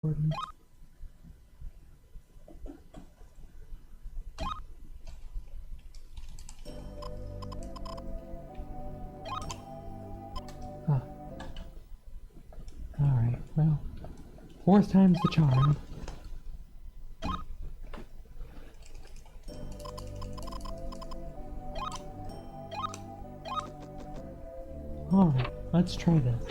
Gordon. Huh. Alright, well, fourth time's the charm. Alright, let's try this.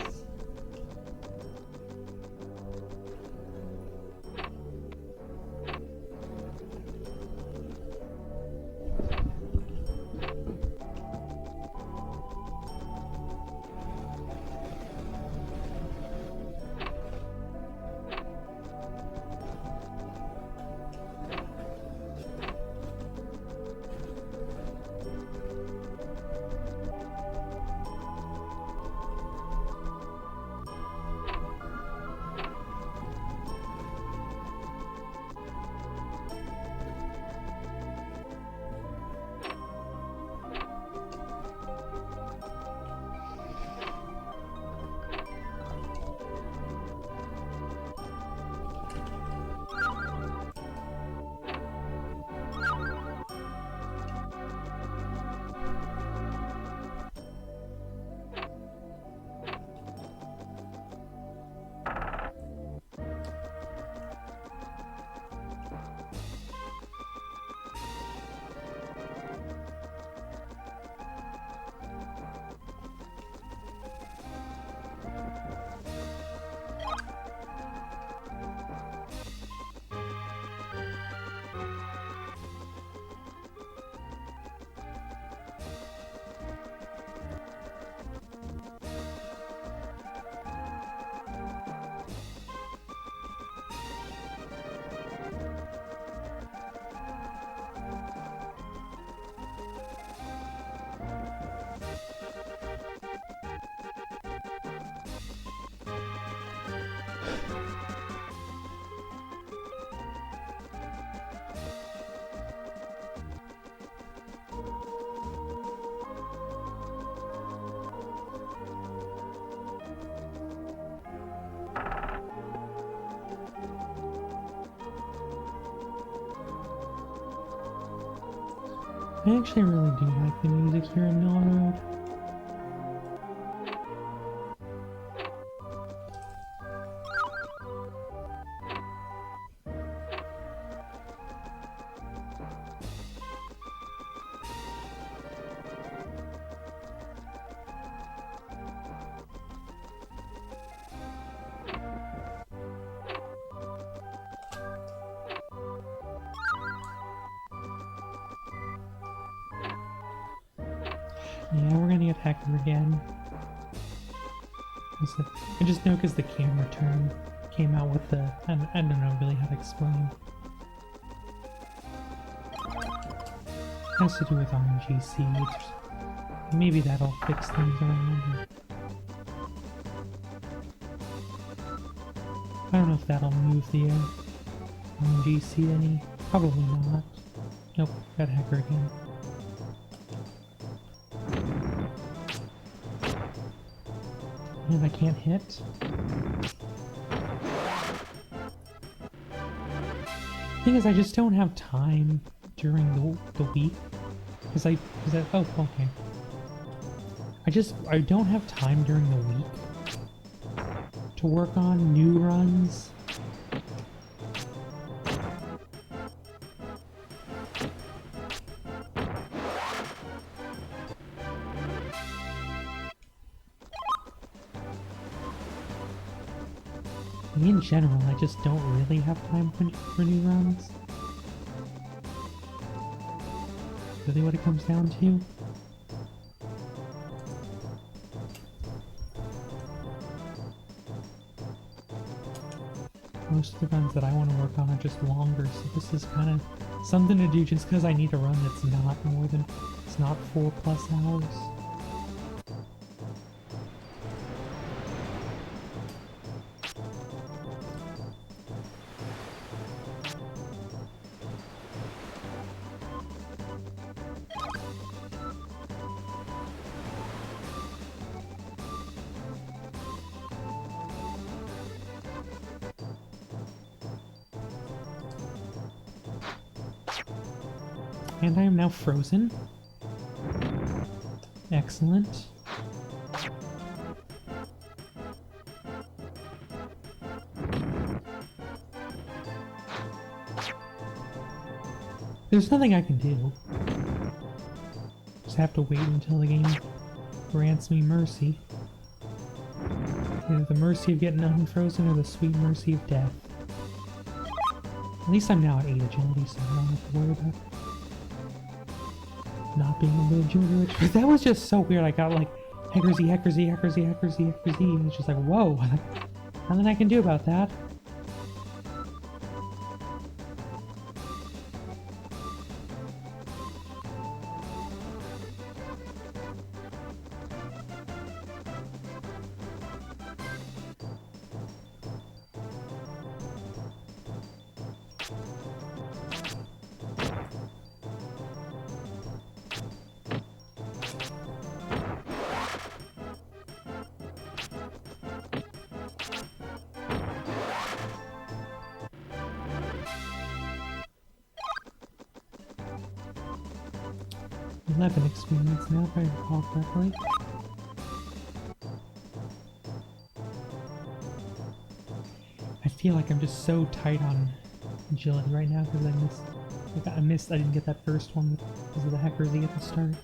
I actually really do like the music here in Mill Road. Yeah, we're gonna get Hacker again. I just know because the camera turn came out with the... I don't know really how to explain. It has to do with RNG seeds. Maybe that'll fix things around. I don't know if that'll move the RNG seed any. Probably not. Nope, got Hacker again. And I can't hit. Thing is, I just don't have time during the week. Oh, okay. I don't have time during the week to work on new runs. In general, I just don't really have time for new runs. Really what it comes down to? Most of the runs that I want to work on are just longer, so this is kind of something to do just because I need a run that's not more than... it's not 4+ hours. And I am now frozen. Excellent. There's nothing I can do. Just have to wait until the game grants me mercy. Either the mercy of getting unfrozen or the sweet mercy of death. At least I'm now at 8 agility, so I don't have to worry about not being able to agility witch. But that was just so weird. I got like Hecker Z, Hecker Z, Hecker Z, Hecker Z, Hecker Z. And it's just like, whoa, nothing I can do about that. Experience now, if I recall correctly. I feel like I'm just so tight on agility right now because I missed. I didn't get that first one because of the Hecker Z at the start.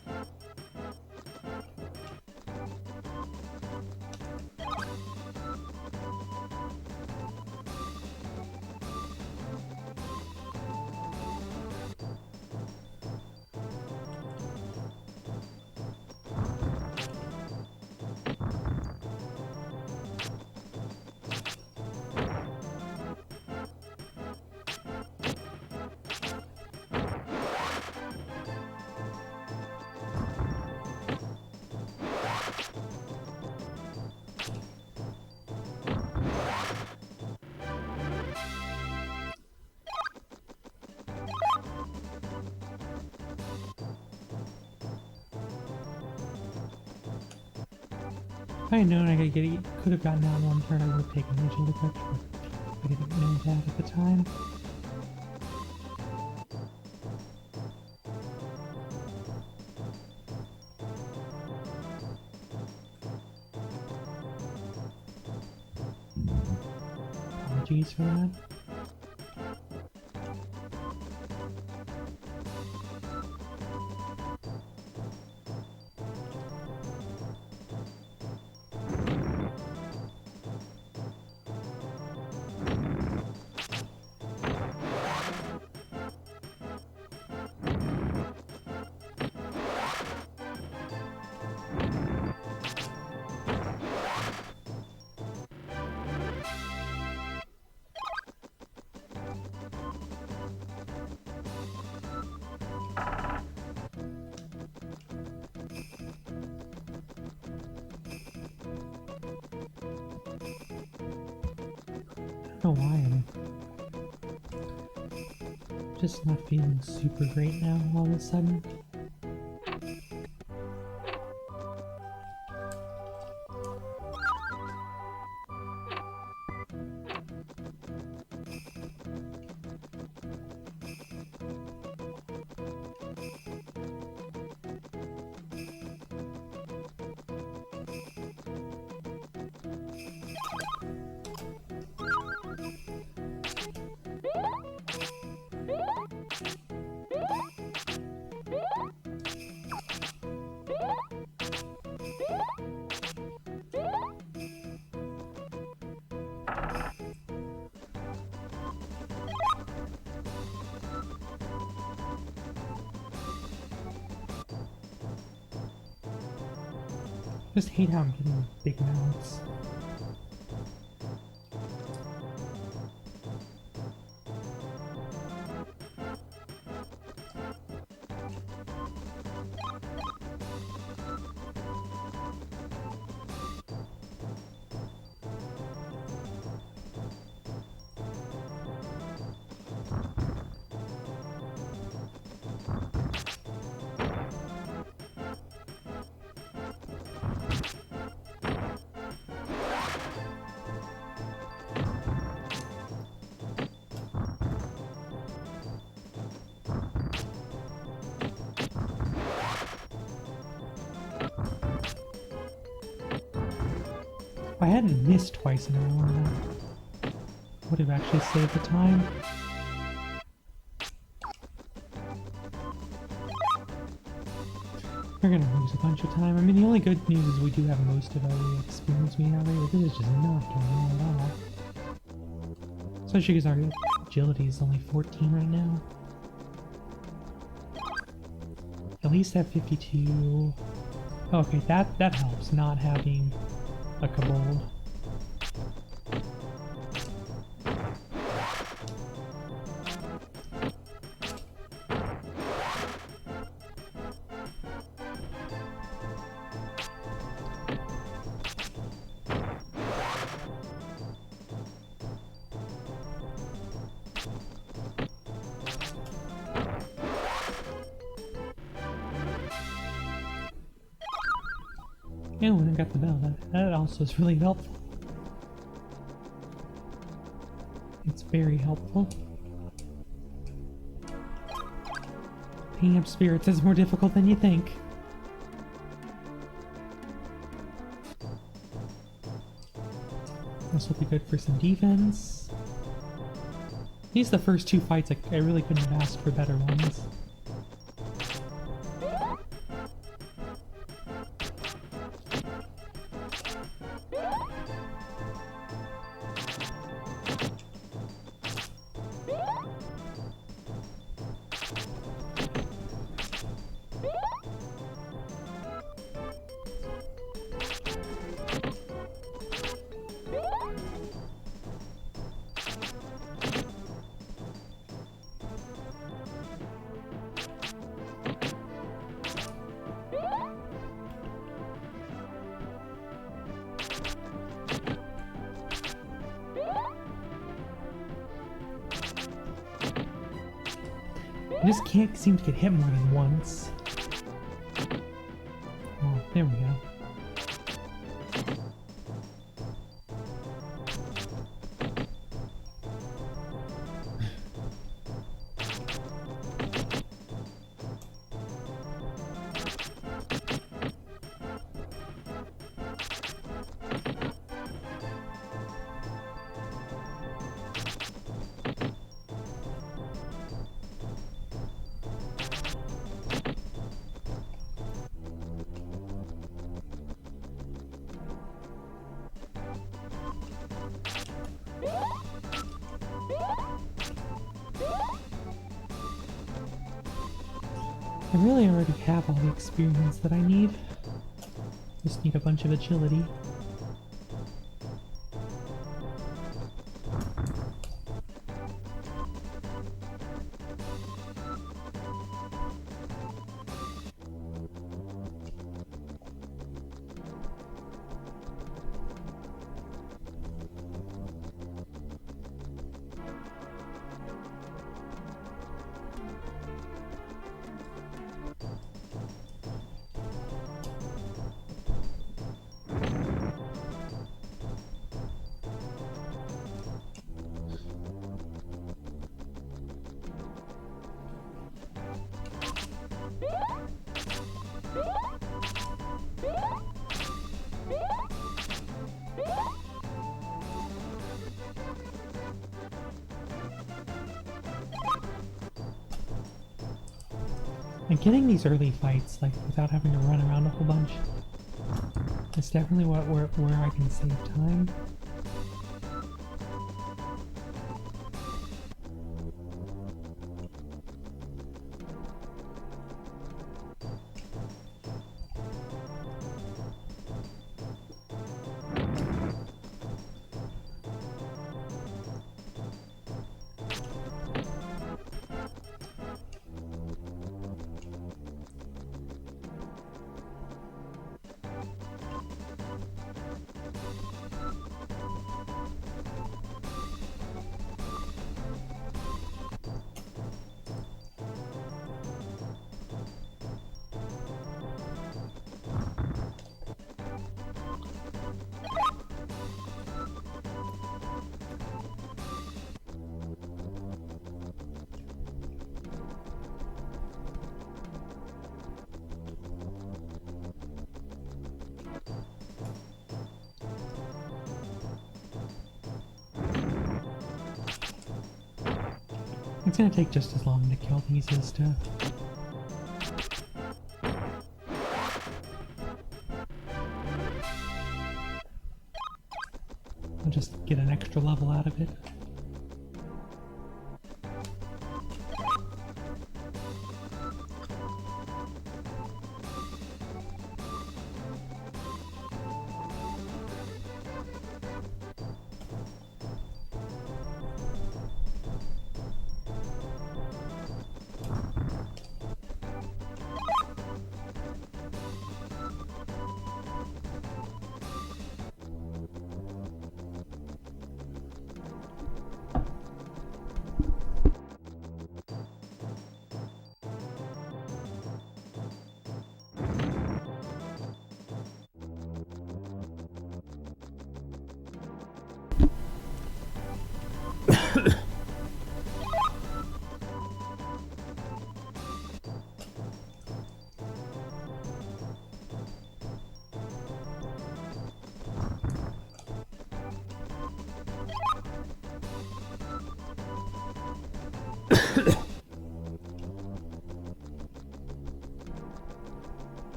If I had known I could have gotten out in one turn, I would have taken the agility quick, but I didn't know that at the time. Apologies for that. I don't know why I'm just not feeling super great now all of a sudden. Just hate how I'm getting big mounts. If I hadn't missed twice in a row, that would have actually saved the time. We're gonna lose a bunch of time. I mean, the only good news is we do have most of our experience we have here, but this is just not going well at all. Especially because our agility is only 14 right now. At least have 52. Okay, that helps, not having a kobold. And when I got the bell, that also is really helpful. It's very helpful. Picking up spirits is more difficult than you think. This will be good for some defense. These are the first two fights, I really couldn't have asked for better ones. I just can't seem to get hit more than once. Oh, there we go. I really already have all the experience that I need. Just need a bunch of agility. And getting these early fights, like, without having to run around a whole bunch, is definitely where I can save time. It's gonna take just as long to kill these as to... I'll just get an extra level out of it.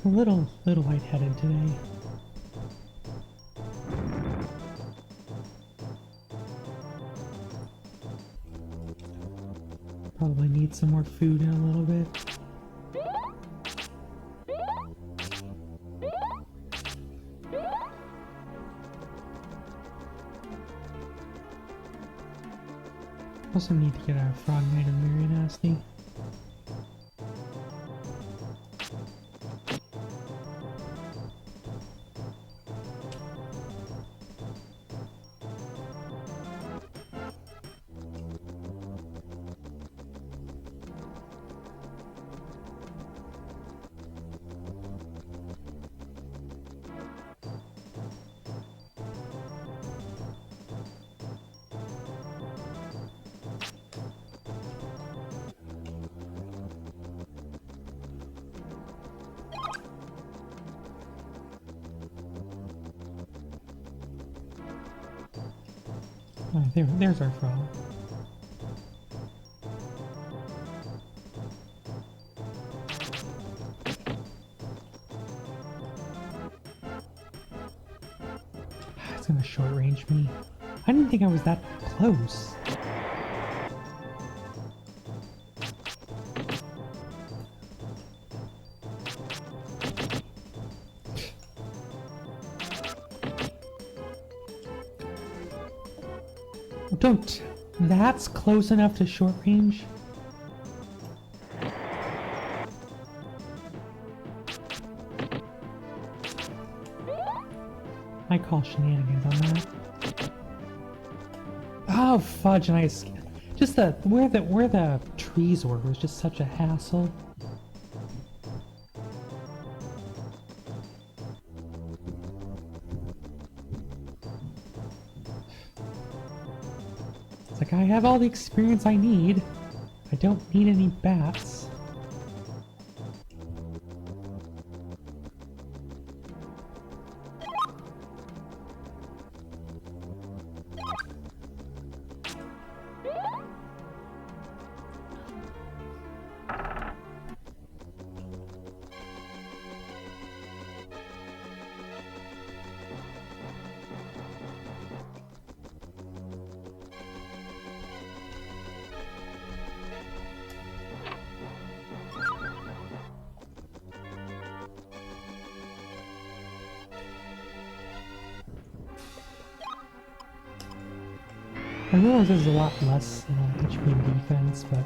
A little lightheaded today. Probably need some more food in a little bit. Also need to get a Frog Knight of Very Nasty. Oh, there's our frog. It's gonna short range me. I didn't think I was that close. Don't... That's close enough to short range? I call shenanigans on that. Oh fudge! And I just where the trees were was just such a hassle. It's like I have all the experience I need. I don't need any bats. I realize there's a lot less HP and defense, but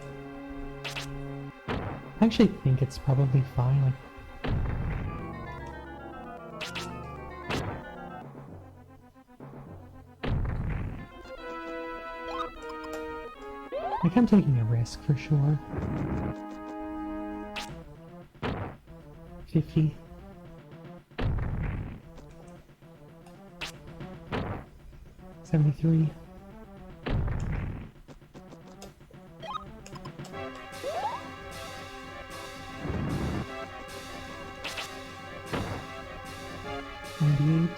I actually think it's probably fine. Like, Like, I'm taking a risk for sure. 50. $73. $98.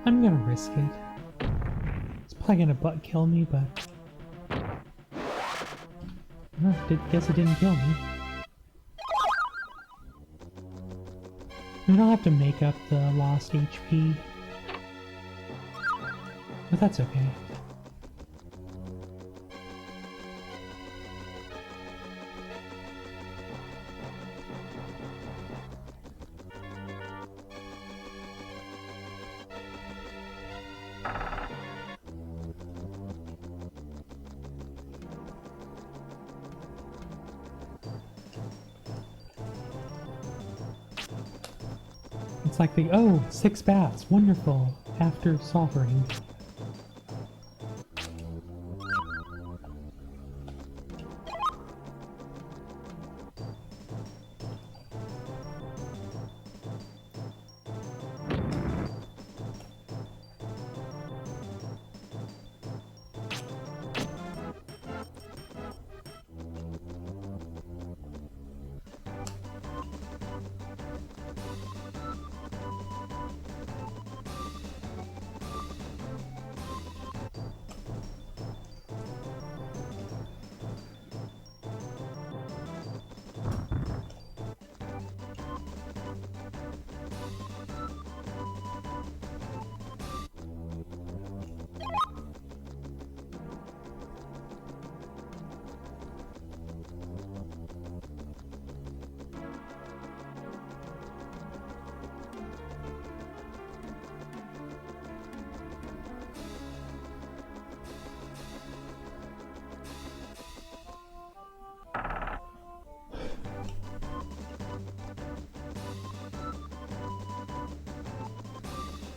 I'm gonna risk it. It's probably gonna butt kill me, but guess it didn't kill me. We don't have to make up the lost HP, but that's okay. It's like the, oh, 6 bats, wonderful, after sovereign.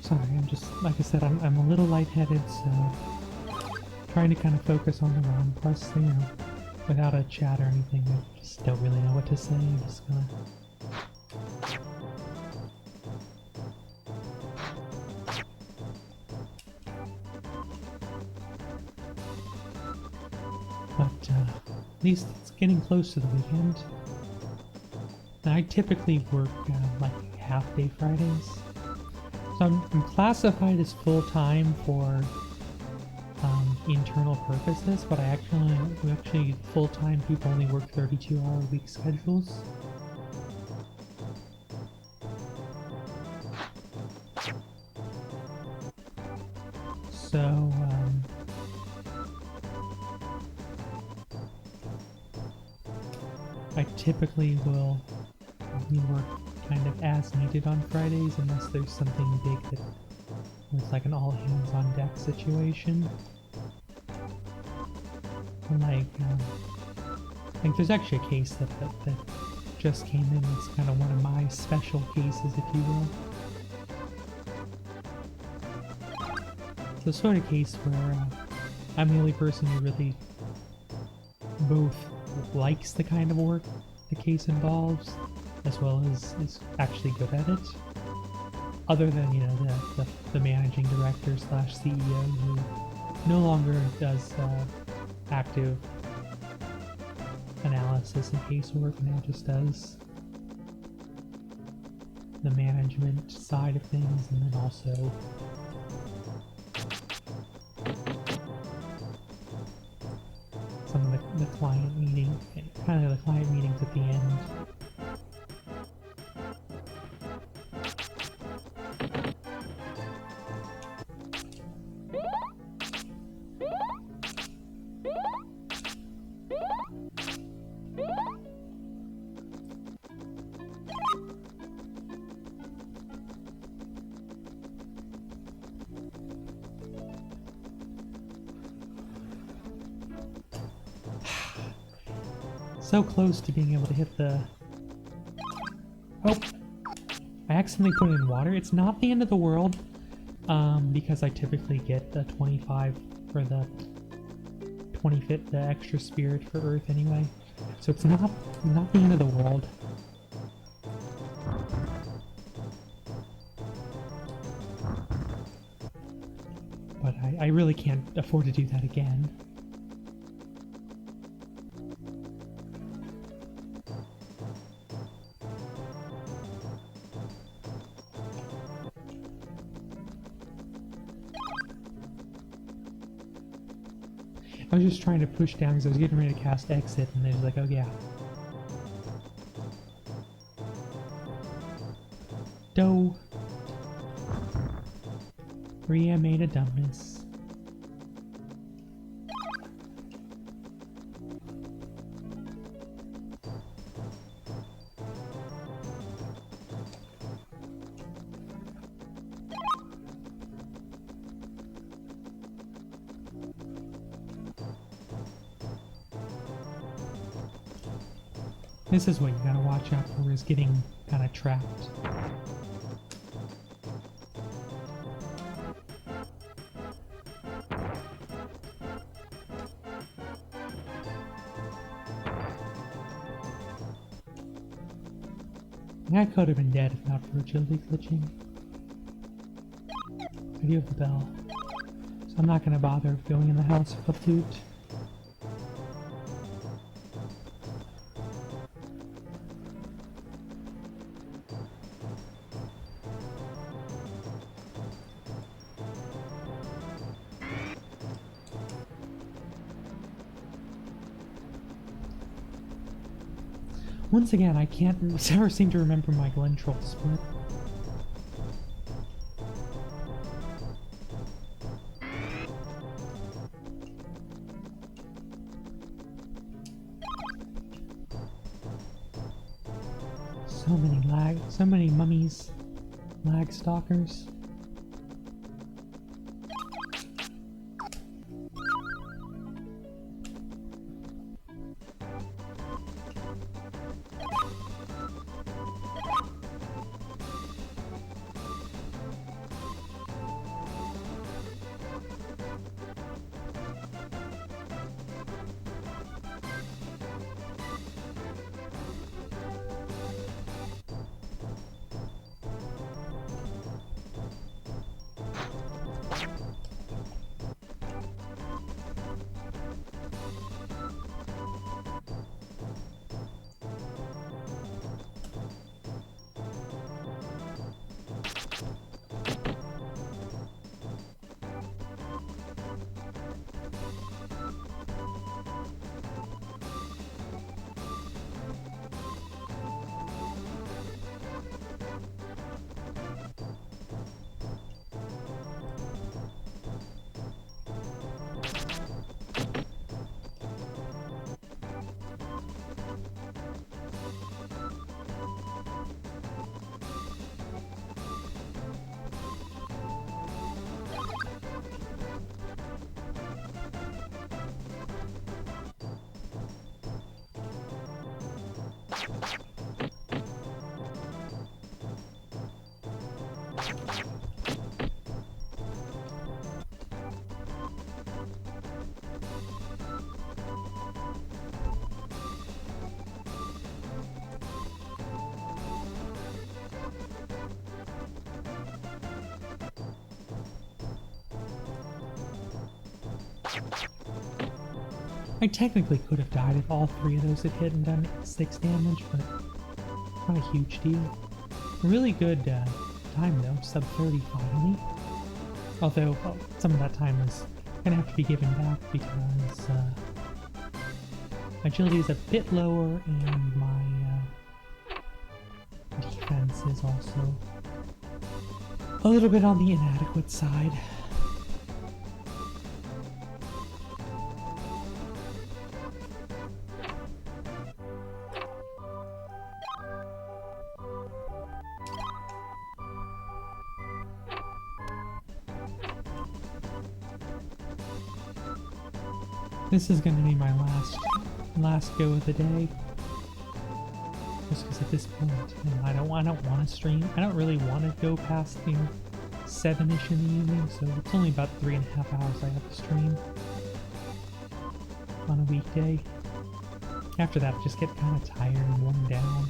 Sorry, I'm just, like I said, I'm a little lightheaded, so trying to kind of focus on the run. Plus, you know, without a chat or anything, I just don't really know what to say. I'm just gonna... But at least it's getting close to the weekend. And I typically work like half-day Fridays. So I'm classified as full-time for internal purposes, but we actually full-time people only work 32-hour week schedules. So I typically will work kind of as needed on Fridays unless there's something big that it's like an all hands on deck situation. Like there's actually a case that just came in. It's kind of one of my special cases, if you will. It's the sort of case where I'm the only person who really both likes the kind of work the case involves, as well as is actually good at it. Other than, you know, the managing director slash CEO who no longer does active analysis and casework, and now just does the management side of things, and then also some of the client meeting, kind of the client meetings at the end. So close to being able to hit the... Oh! I accidentally put it in water. It's not the end of the world, because I typically get the 25 for the 25th, the extra spirit for Earth anyway. So it's not the end of the world. But I really can't afford to do that again. I was just trying to push down because I was getting ready to cast exit, and they was like, oh yeah. Doe. Rhea made a dumbness. This is what you gotta watch out for, is getting kind of trapped. I could have been dead if not for agility glitching. I do have the bell, so I'm not gonna bother going in the house of Flute. Once again, I can't ever seem to remember my Glen Troll split. So many mummies, lag stalkers. I technically could have died if all three of those had hit and done 6 damage, but not a huge deal. A really good time though, sub 30 finally. Although some of that time is gonna have to be given back because agility is a bit lower and my defense is also a little bit on the inadequate side. This is going to be my last last go of the day. Just because at this point, you know, I don't want to stream. I don't really want to go past, you know, 7-ish in the evening, so it's only about 3.5 hours I have to stream on a weekday. After that, I just get kind of tired and worn down.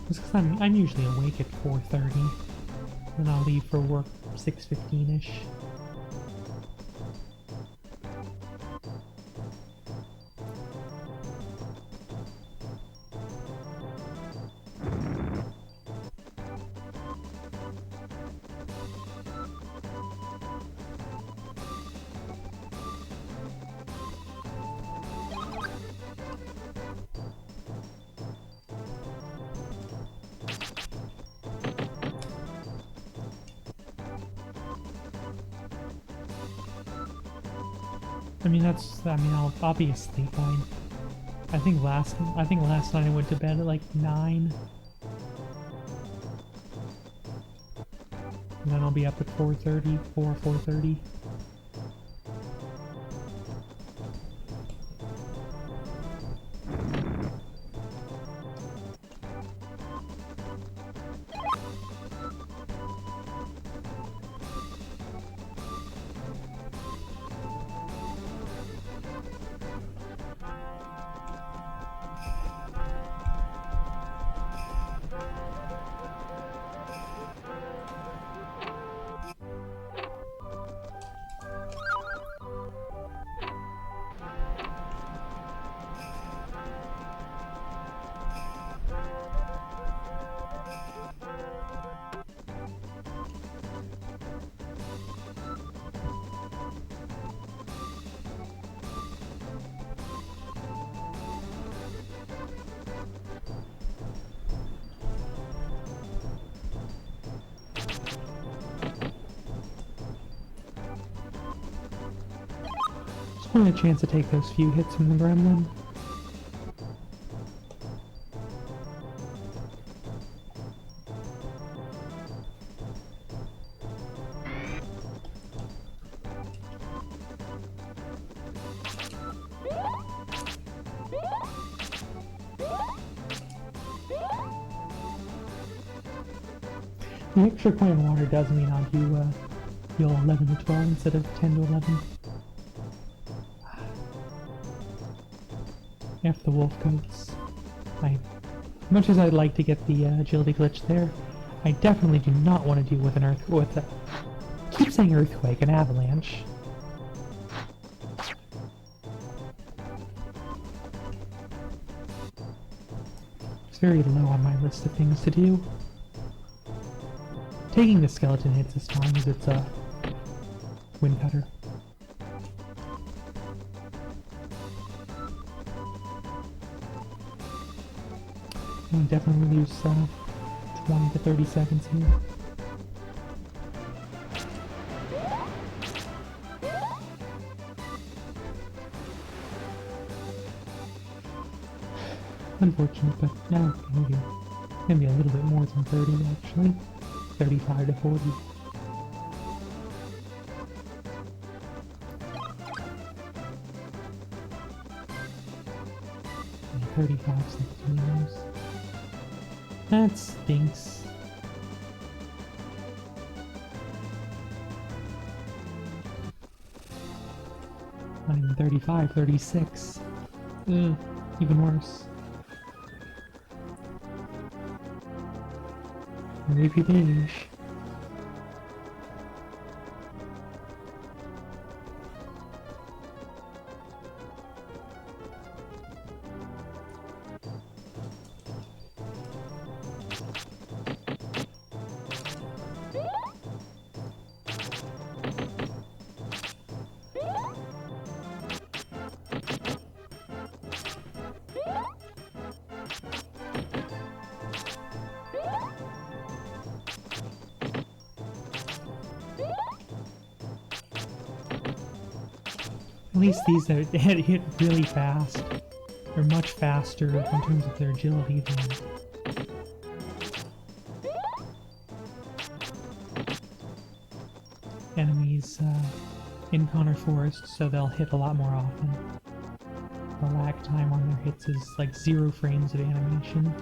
Just because I'm usually awake at 4:30, and I'll leave for work 6:15-ish. I mean, I'll be asleep by, I think last night I went to bed at like 9. And then I'll be up at 4:30. Just wanted a chance to take those few hits from the gremlin. The extra point of water does mean I'll do you'll 11 to 12 instead of 10 to 11. F the wolf coats. Much as I'd like to get the agility glitch there, I definitely do not want to deal with I keep saying earthquake, an avalanche. It's very low on my list of things to do. Taking the skeleton hits is fine as it's a wind cutter. I'll definitely lose 20 to 30 seconds here. Unfortunate, but now maybe a little bit more than 30 actually. 35 to 40. And 35 seconds. That stinks. Not even 35, 36. Ugh, even worse. Maybe beige. At least these hit really fast. They're much faster in terms of their agility than enemies in Connor Forest, so they'll hit a lot more often. The lag time on their hits is like 0 frames of animation.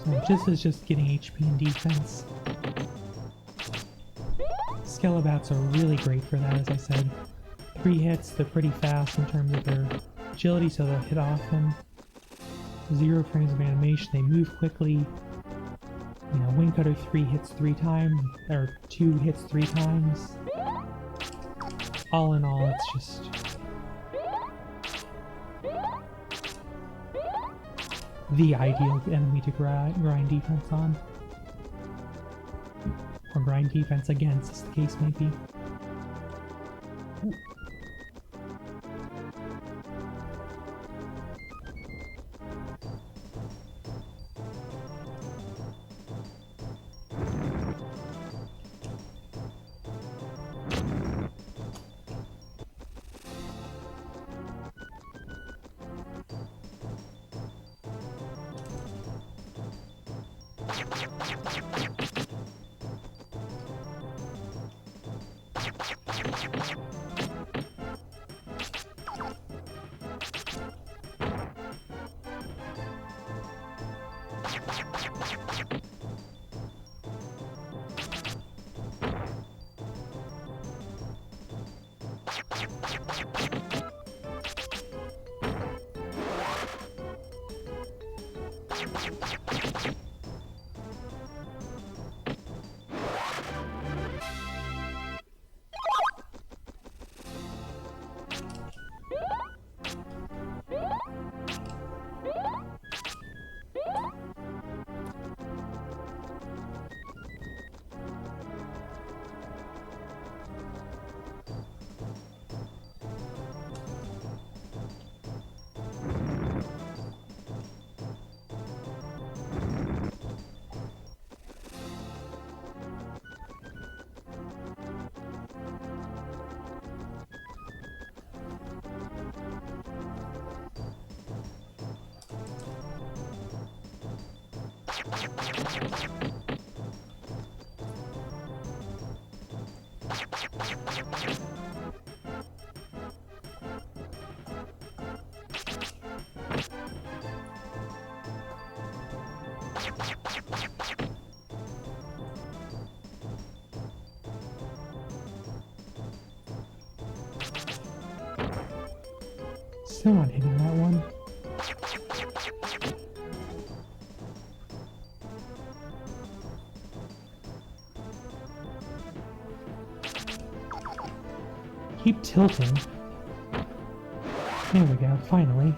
So this is just getting HP and defense. Skelebats are really great for that, as I said. 3 hits, they're pretty fast in terms of their agility, so they'll hit often. 0 frames of animation, they move quickly. You know, Wing Cutter 3 hits 3 times, or 2 hits 3 times. All in all, it's just the ideal enemy to grind defense on. Or grind defense against, as the case may be. Still not hitting that one. Keep tilting. There we go, finally.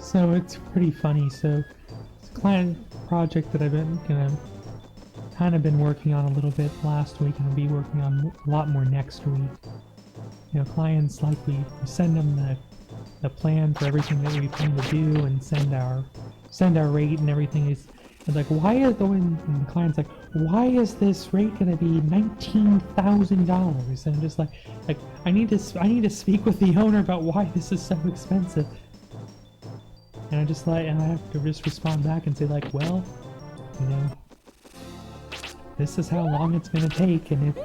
So it's pretty funny. So it's a client project that I've been kind of been working on a little bit last week, and I'll be working on a lot more next week. You know, clients, like, we send them the plan for everything that we plan to do, and send our rate and everything. Is like, why is and the client's like, why is this rate gonna be $19,000? And I'm just like I need to speak with the owner about why this is so expensive. And I have to just respond back and say, like, well, you know, this is how long it's gonna take, and if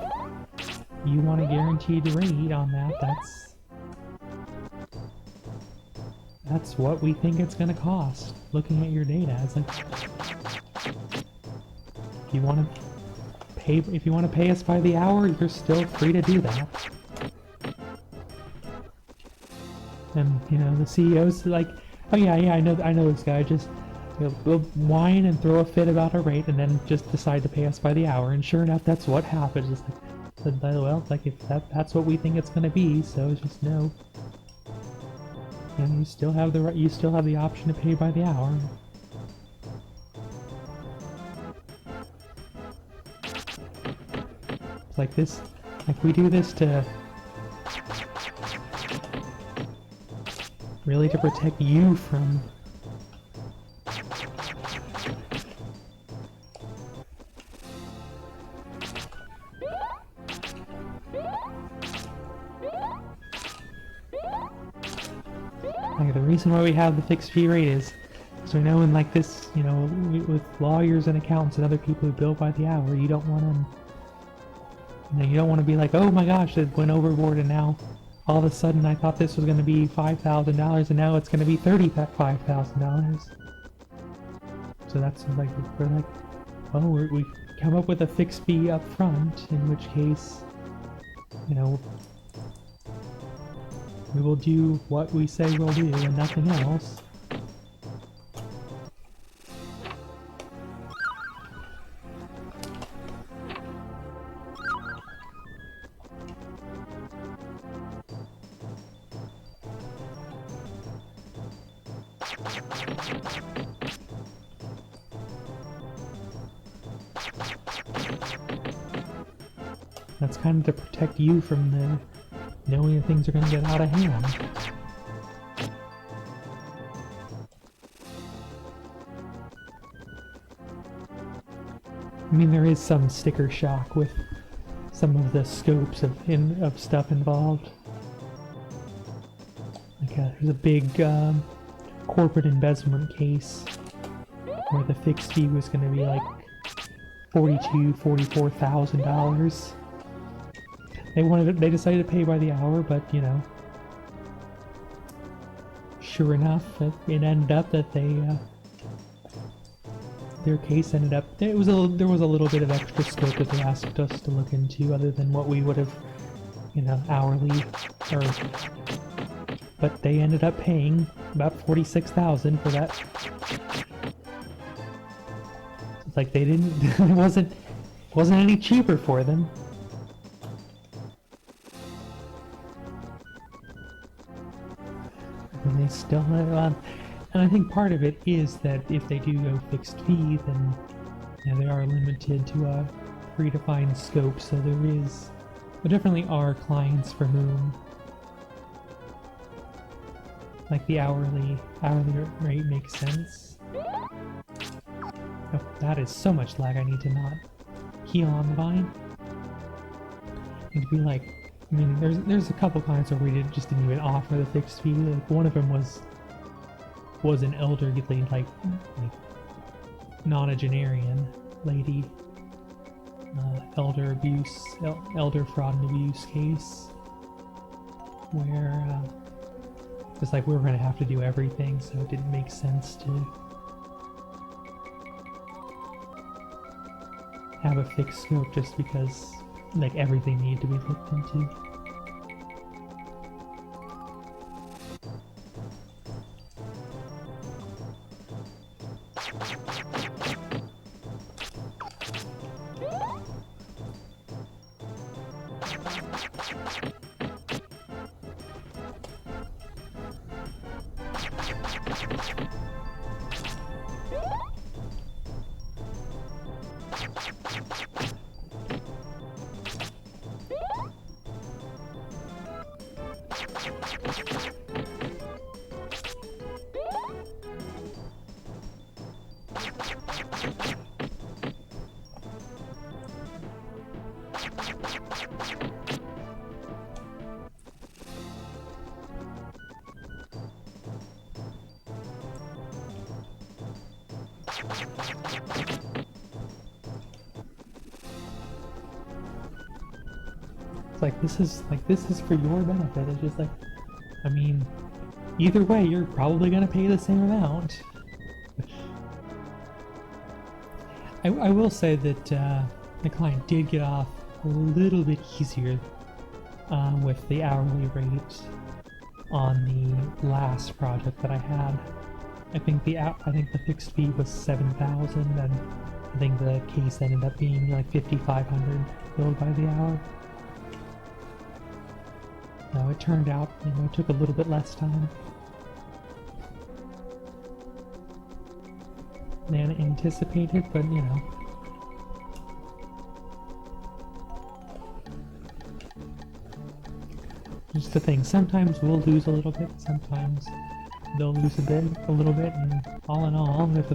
you want a guaranteed rate on that, that's what we think it's gonna cost. Looking at your data, it's like, if you want to pay us by the hour, you're still free to do that. And you know, the CEO's like, oh yeah, I know this guy. Just, you know, will whine and throw a fit about our rate, and then just decide to pay us by the hour. And sure enough, that's what happens. It's like, well, like, if that's what we think it's gonna be, so just know. And you still have the option to pay by the hour. It's like this, like, we do this to really to protect you from like, the reason why we have the fixed fee rate is so we know, in like this, you know, with lawyers and accountants and other people who bill by the hour, you don't want to be like, oh my gosh, it went overboard, and now all of a sudden I thought this was going to be $5,000 and now it's going to be $35,000. So that's like, we're like, well, we come up with a fixed fee up front, in which case, you know, we will do what we say we'll do and nothing else. That's kind of to protect you from knowing that things are going to get out of hand. I mean, there is some sticker shock with some of the scopes of stuff involved. Like, there's a big corporate embezzlement case where the fixed fee was going to be like $44,000. They decided to pay by the hour, but, you know, sure enough, it ended up that their case ended up, there was a little bit of extra scope that they asked us to look into, other than what we would have, you know, hourly, but they ended up paying about $46,000 for that. It's like they didn't, it wasn't any cheaper for them. And they still, and I think part of it is that if they do go fixed fee, then they are limited to a predefined scope, so there definitely are clients for whom like the hourly rate makes sense. Oh, that is so much lag. I need to not heal on the vine. And to be like, I mean, there's a couple clients where we just didn't even offer the fixed fee. Like one of them was an elderly, like nonagenarian lady, elder fraud and abuse case, where it's like we were gonna have to do everything, so it didn't make sense to have a fixed scope just because like everything needed to be looked into. It's like this is for your benefit. It's just like, I mean, either way, you're probably gonna pay the same amount. I will say that the client did get off a little bit easier with the hourly rate on the last project that I had. I think the fixed fee was 7,000, and I think the case ended up being like 5,500 billed by the hour. No, it turned out, it took a little bit less time than anticipated, but just the thing. Sometimes we'll lose a little bit. Sometimes they'll lose a little bit, and all in all, with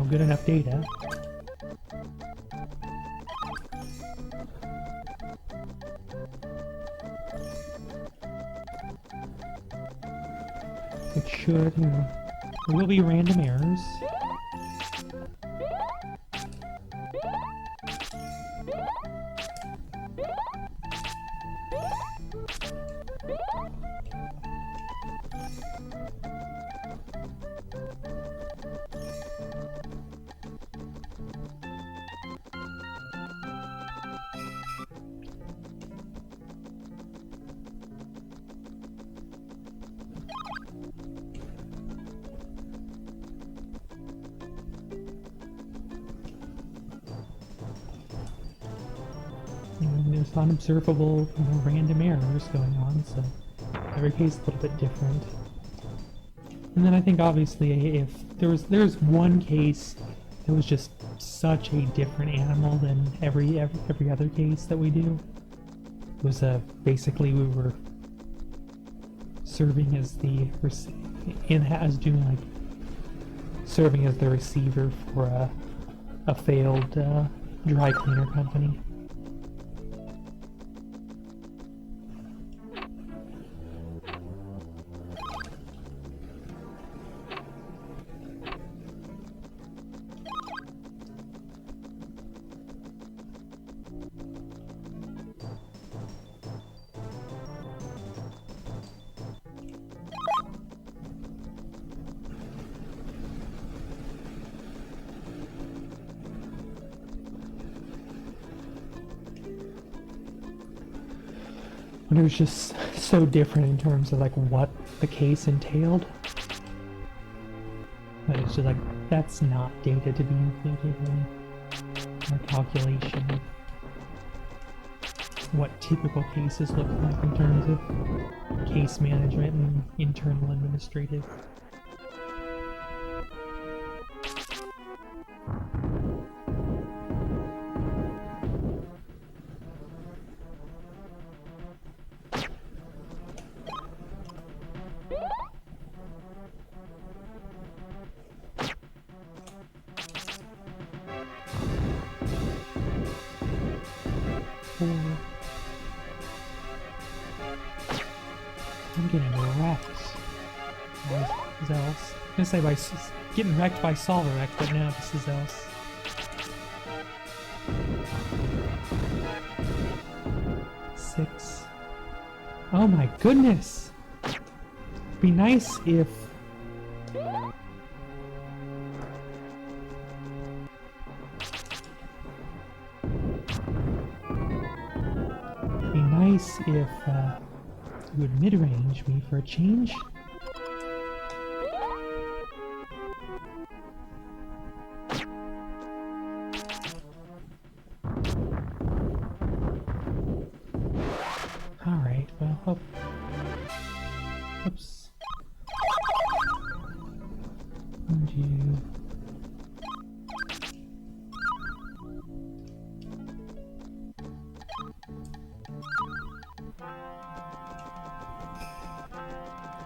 good enough data, it should, there will be random errors. There's unobservable, random errors going on, so every case is a little bit different. And then I think obviously if there's one case that was just such a different animal than every other case that we do. It was basically we were serving as the serving as the receiver for a failed dry cleaner company. But it was just so different in terms of like what the case entailed. But it's just like that's not data to be included in our calculation of what typical cases look like in terms of case management and internal administrative. I'm getting wrecked by Zealous. I was gonna say by getting wrecked by Solverec, but now this is Zealous. Six. Oh my goodness! Be nice if... Be nice if, you would mid-range me for a change? Alright, well, oops. And you...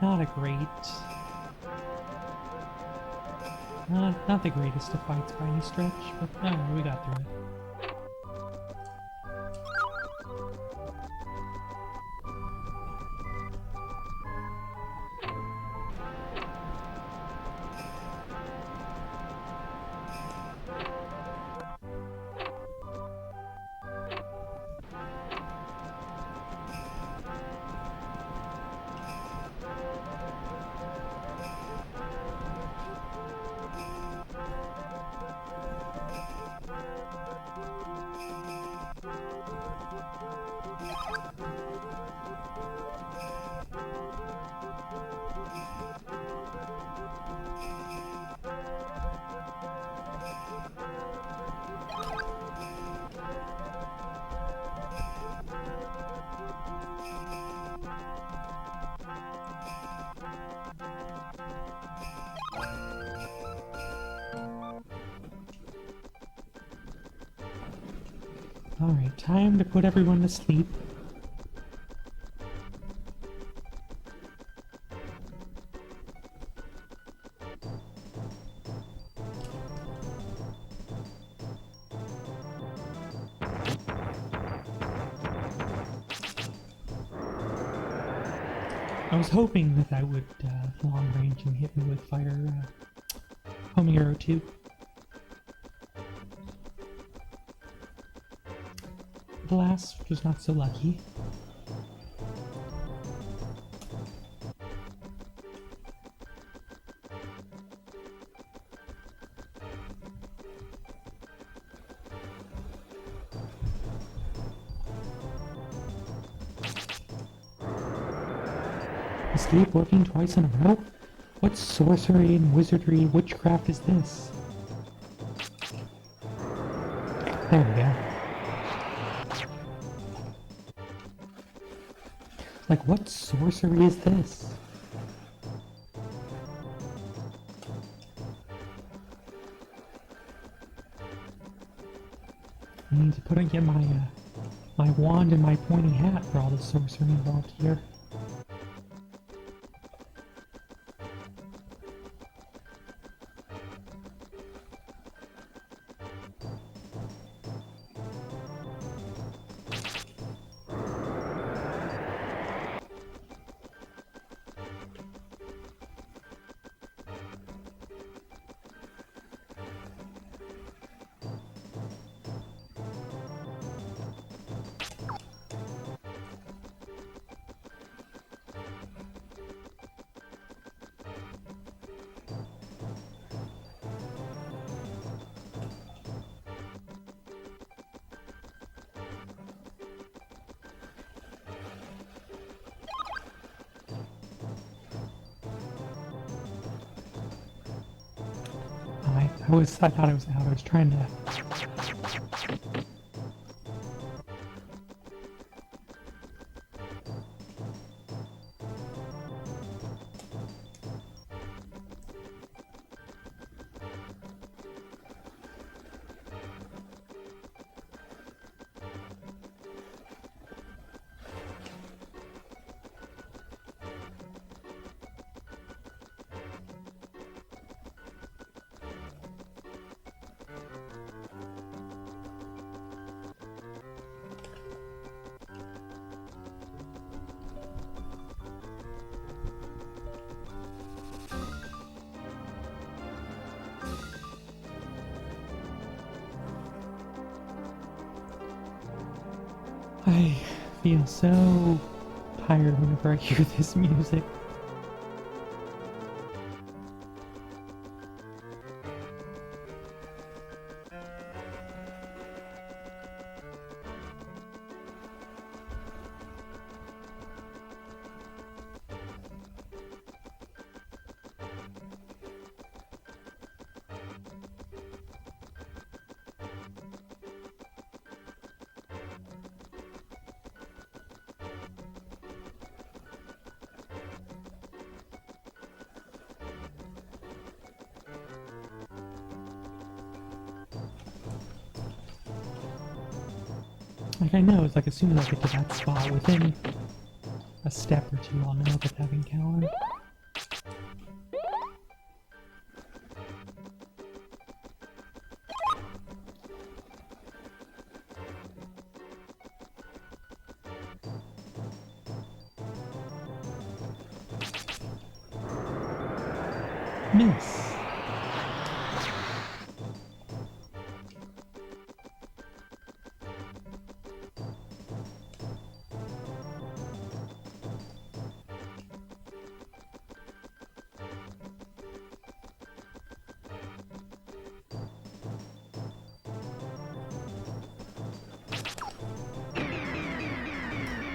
Not a great... Not the greatest of fights by any stretch, but we got through it. Alright, time to put everyone to sleep. I was hoping that I would long range and hit me with fire homing arrow 2. The last was not so lucky. Escape working twice in a row? What sorcery and wizardry witchcraft is this? There we go. Like, what sorcery is this? I need to get my my wand and my pointy hat for all the sorcery involved here. I thought I was out. I was trying to... I feel so tired whenever I hear this music. Like, I know, it's like as soon as I get to that spot, within a step or two, I'll know that I've encountered. Miss.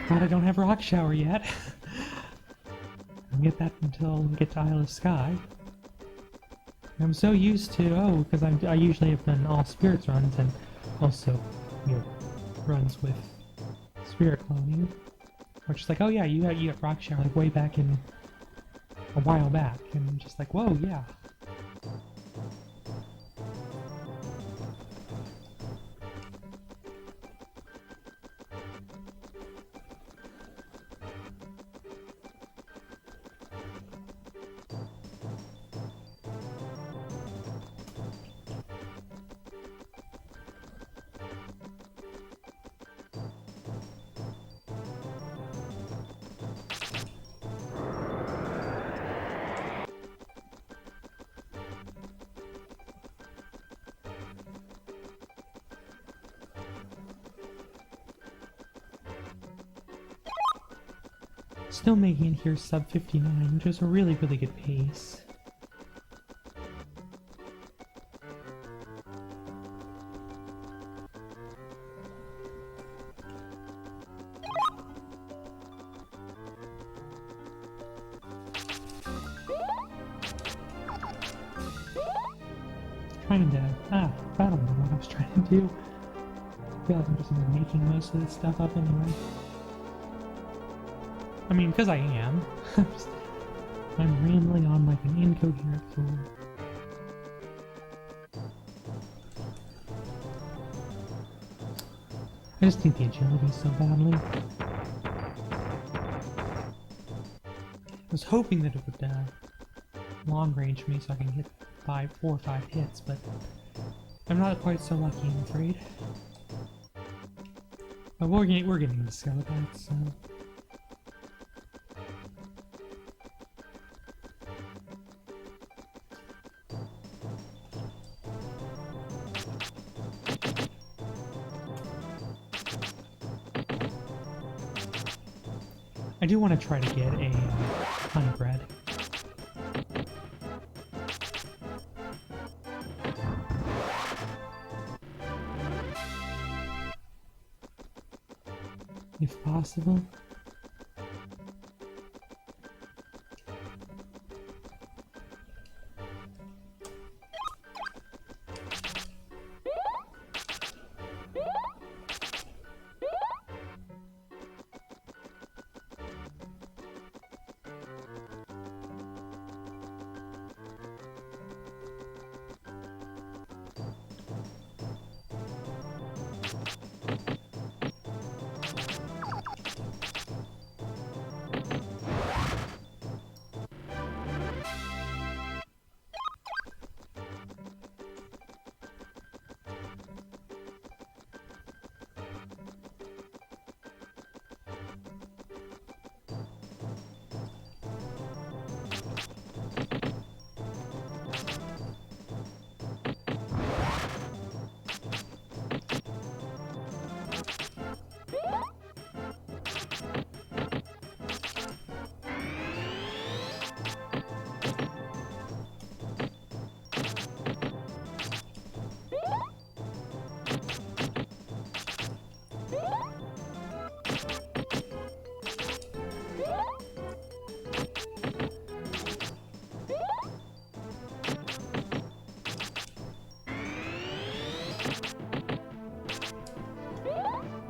Glad I don't have Rock Shower yet. I'll get that until we get to Isle of Skye. I'm so used to, because I usually have done all spirits runs and also, runs with spirit cloning. Or just like, oh yeah, you got Rock Shower like way back in a while back, and just like, whoa, yeah. Still making it here sub 59, which is a really, really good pace. I don't know what I was trying to do. I feel like I'm just making most of this stuff up anyway. I mean, because I am. I'm rambling on like an incoherent fool. I just think the agility so badly. I was hoping that it would long range me so I can hit 4 or 5 hits, but I'm not quite so lucky, I'm afraid. But we're getting the skeletons, so... I do want to try to get a honey bread. If possible.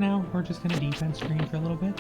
now we're just gonna defense train for a little bit.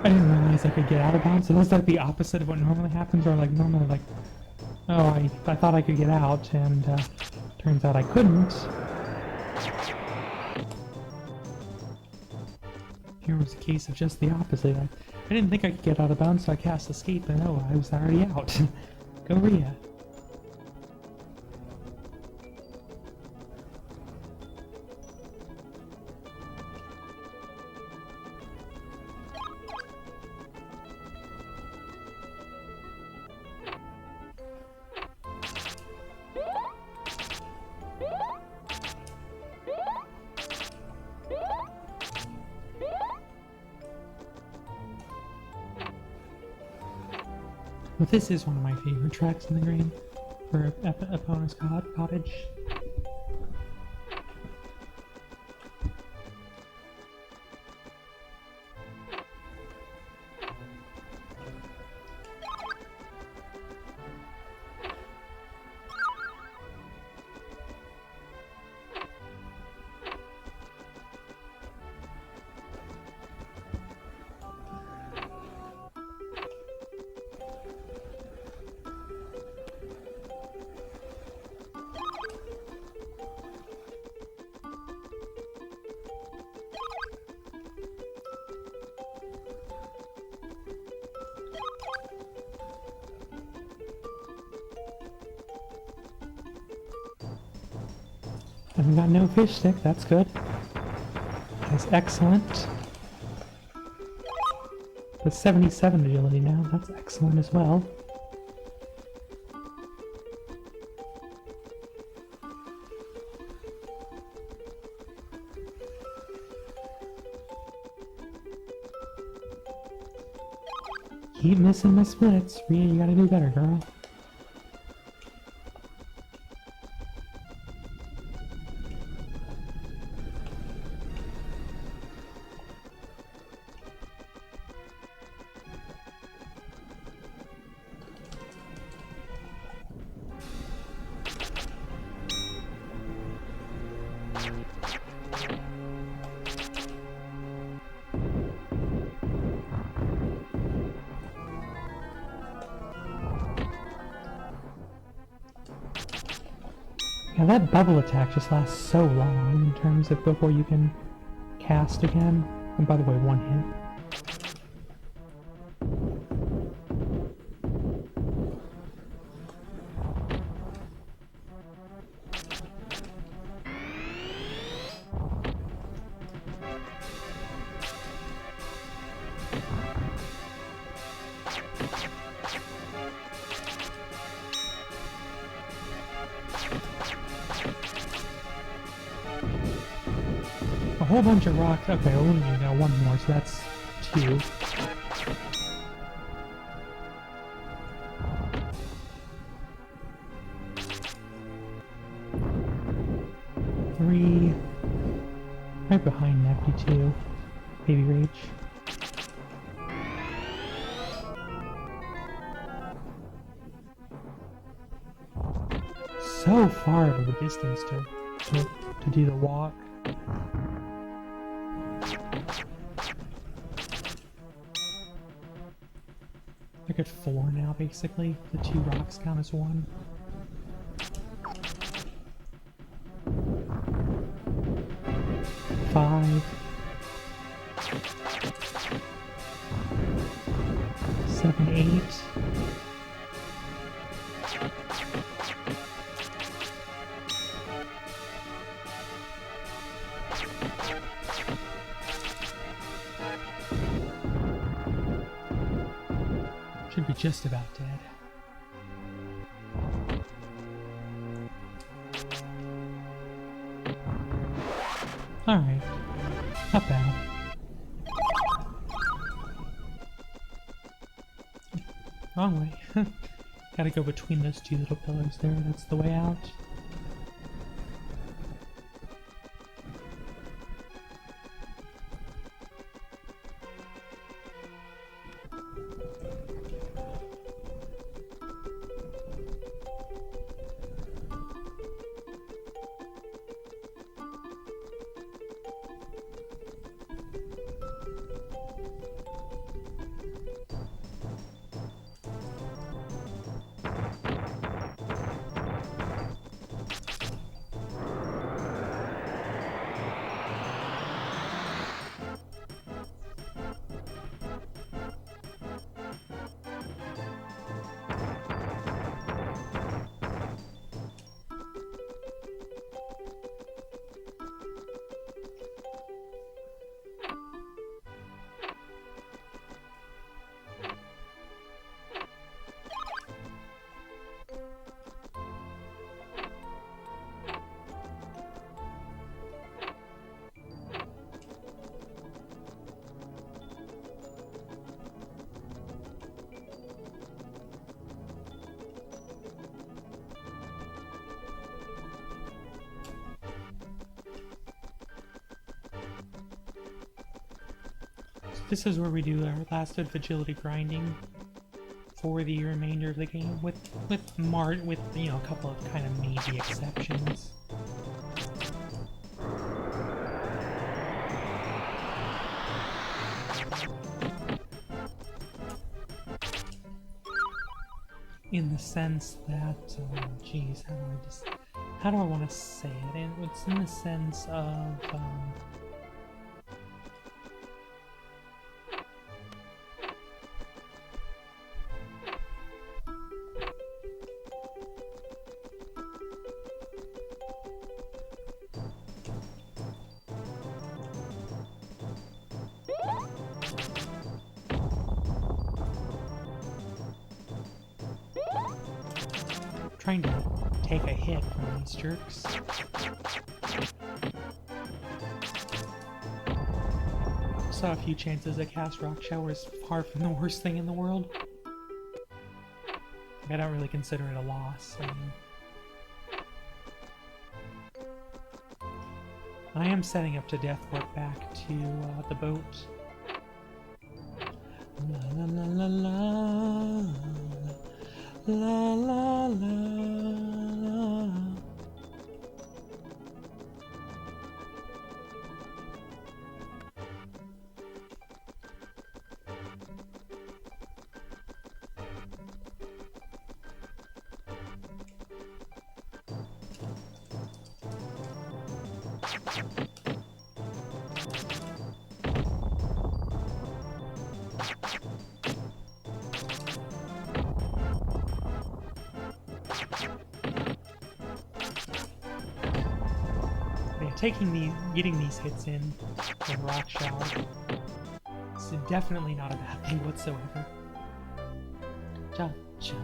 I didn't realize I could get out of bounds. So that's like the opposite of what normally happens, or like normally like, oh, I thought I could get out, and turns out I couldn't. Here was a case of just the opposite. I didn't think I could get out of bounds, so I cast escape, and oh, I was already out. Go Rhea. Well, this is one of my favorite tracks in the game for Epona's Cottage. And we got no fish stick, that's good. That's excellent. With 77 agility now, that's excellent as well. Keep missing my splits. Rhea, you gotta do better, girl. Yeah, that bubble attack just lasts so long in terms of before you can cast again. And by the way, one hit. A whole bunch of rocks. Okay, we only got one more, so that's 2. Three. Right behind Nephew too. Baby Rage. So far of a distance to do the walk. Look at 4 now, basically. The 2 rocks count as 1. Five. 7, 8. Should be just about dead. Alright. Not bad. Wrong way. Gotta go between those 2 little pillars there. That's the way out. This is where we do our last bit of agility grinding for the remainder of the game, with you know, a couple of kind of maybe exceptions. In the sense that, geez, how do I want to say it? And it's in the sense of, trying to take a hit from these jerks. Saw a few chances to cast Rock Shower is far from the worst thing in the world. I don't really consider it a loss. I am setting up to death warp back to the boat. La la la la la la la la. Getting these hits in Rock Shower is definitely not a bad thing whatsoever. Cha-cha.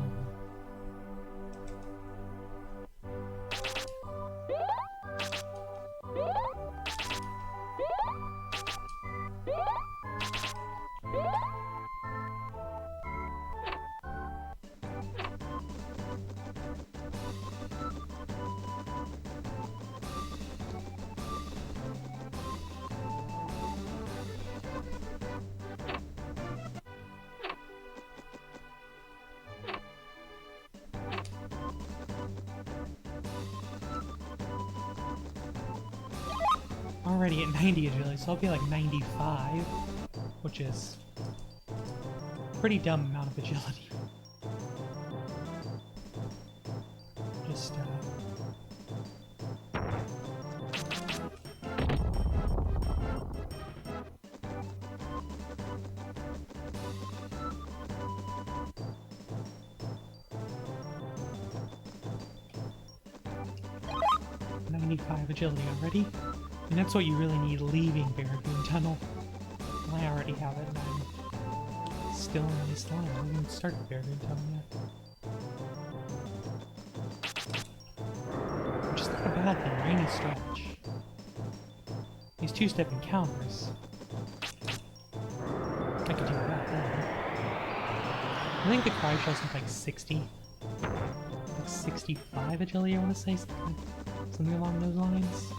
Already at 90 agility, so I'll be like 95, which is a pretty dumb amount of agility. Just, 95 agility already. And that's what you really need leaving Barragoon Tunnel. Well, I already have it, and I'm still in this line. I haven't even started Barragoon Tunnel yet. Which is not a bad thing, rainy stretch. These two-step encounters. I could do that then. I think the Cry Shells have like 60. Like 65 agility, I want to say. Something along those lines.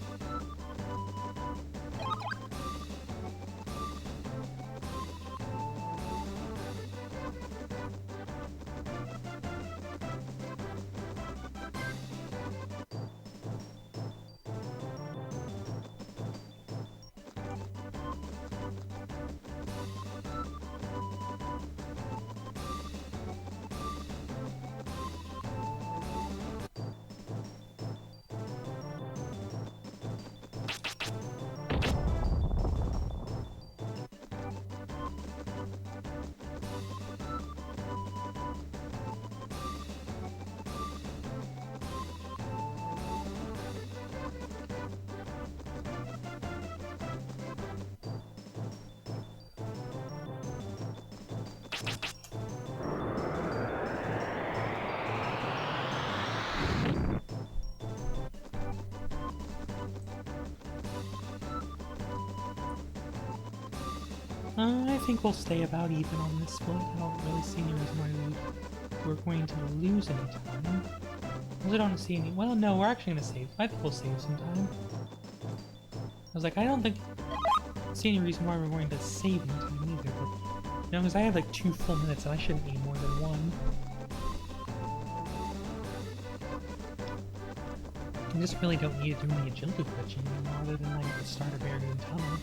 I think we'll stay about even on this split. I don't really see any reason why we're going to lose any time. I also don't see any... Well, no, we're actually going to save. I think we'll save some time. I was like, I don't see any reason why we're going to save any time either, but... You know, because I have like 2 full minutes and I shouldn't need more than 1. I just really don't need to do any agility glitching anymore other than like the start of Barragoon Tunnel.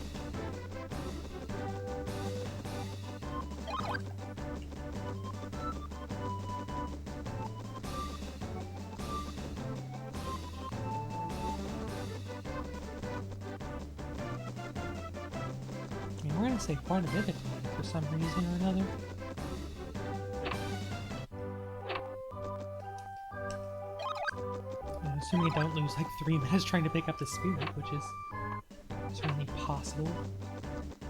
We're gonna save quite a bit of time for some reason or another. I'm assuming I don't lose like 3 minutes trying to pick up the spirit, which is certainly possible.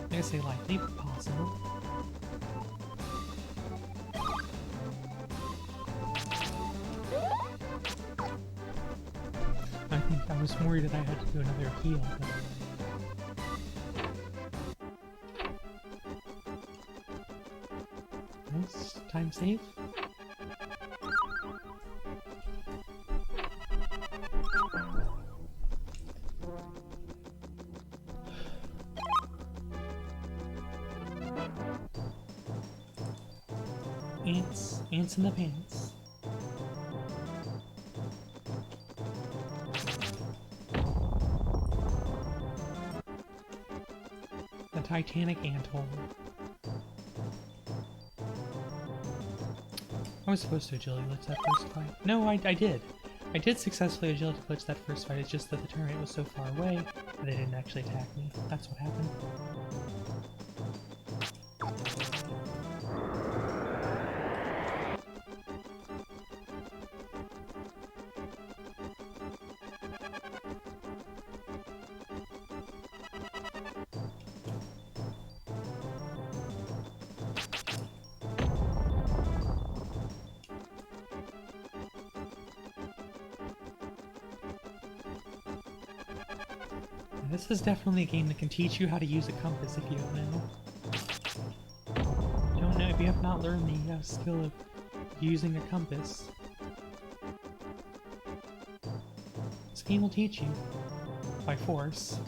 I'm gonna say likely, but possible. I was worried that I had to do another heal, but... Nice. Time save. Ants in the pants. The Titanic anthole. I was supposed to agility glitch that first fight. No, I did. I did successfully agility glitch that first fight, it's just that the turn rate was so far away that they didn't actually attack me. That's what happened. This is definitely a game that can teach you how to use a compass if you don't know. If you have not learned the skill of using a compass. This game will teach you. By force.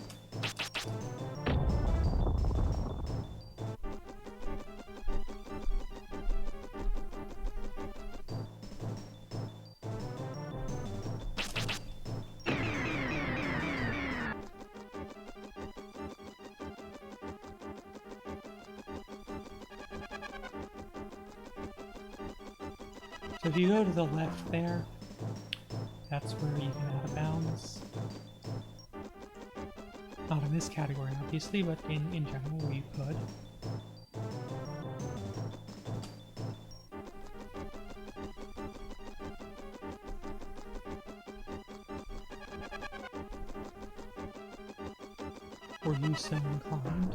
So if you go to the left there, that's where you can out of bounds. Not in this category, obviously, but in general, you could. Or you so inclined.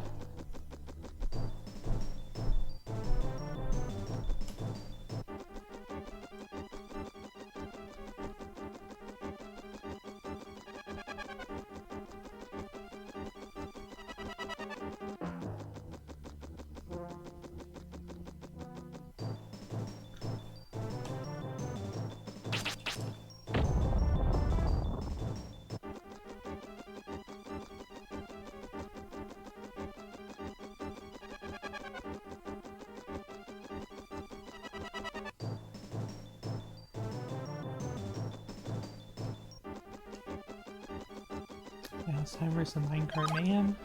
Now it's time for some Minecart Mayhem.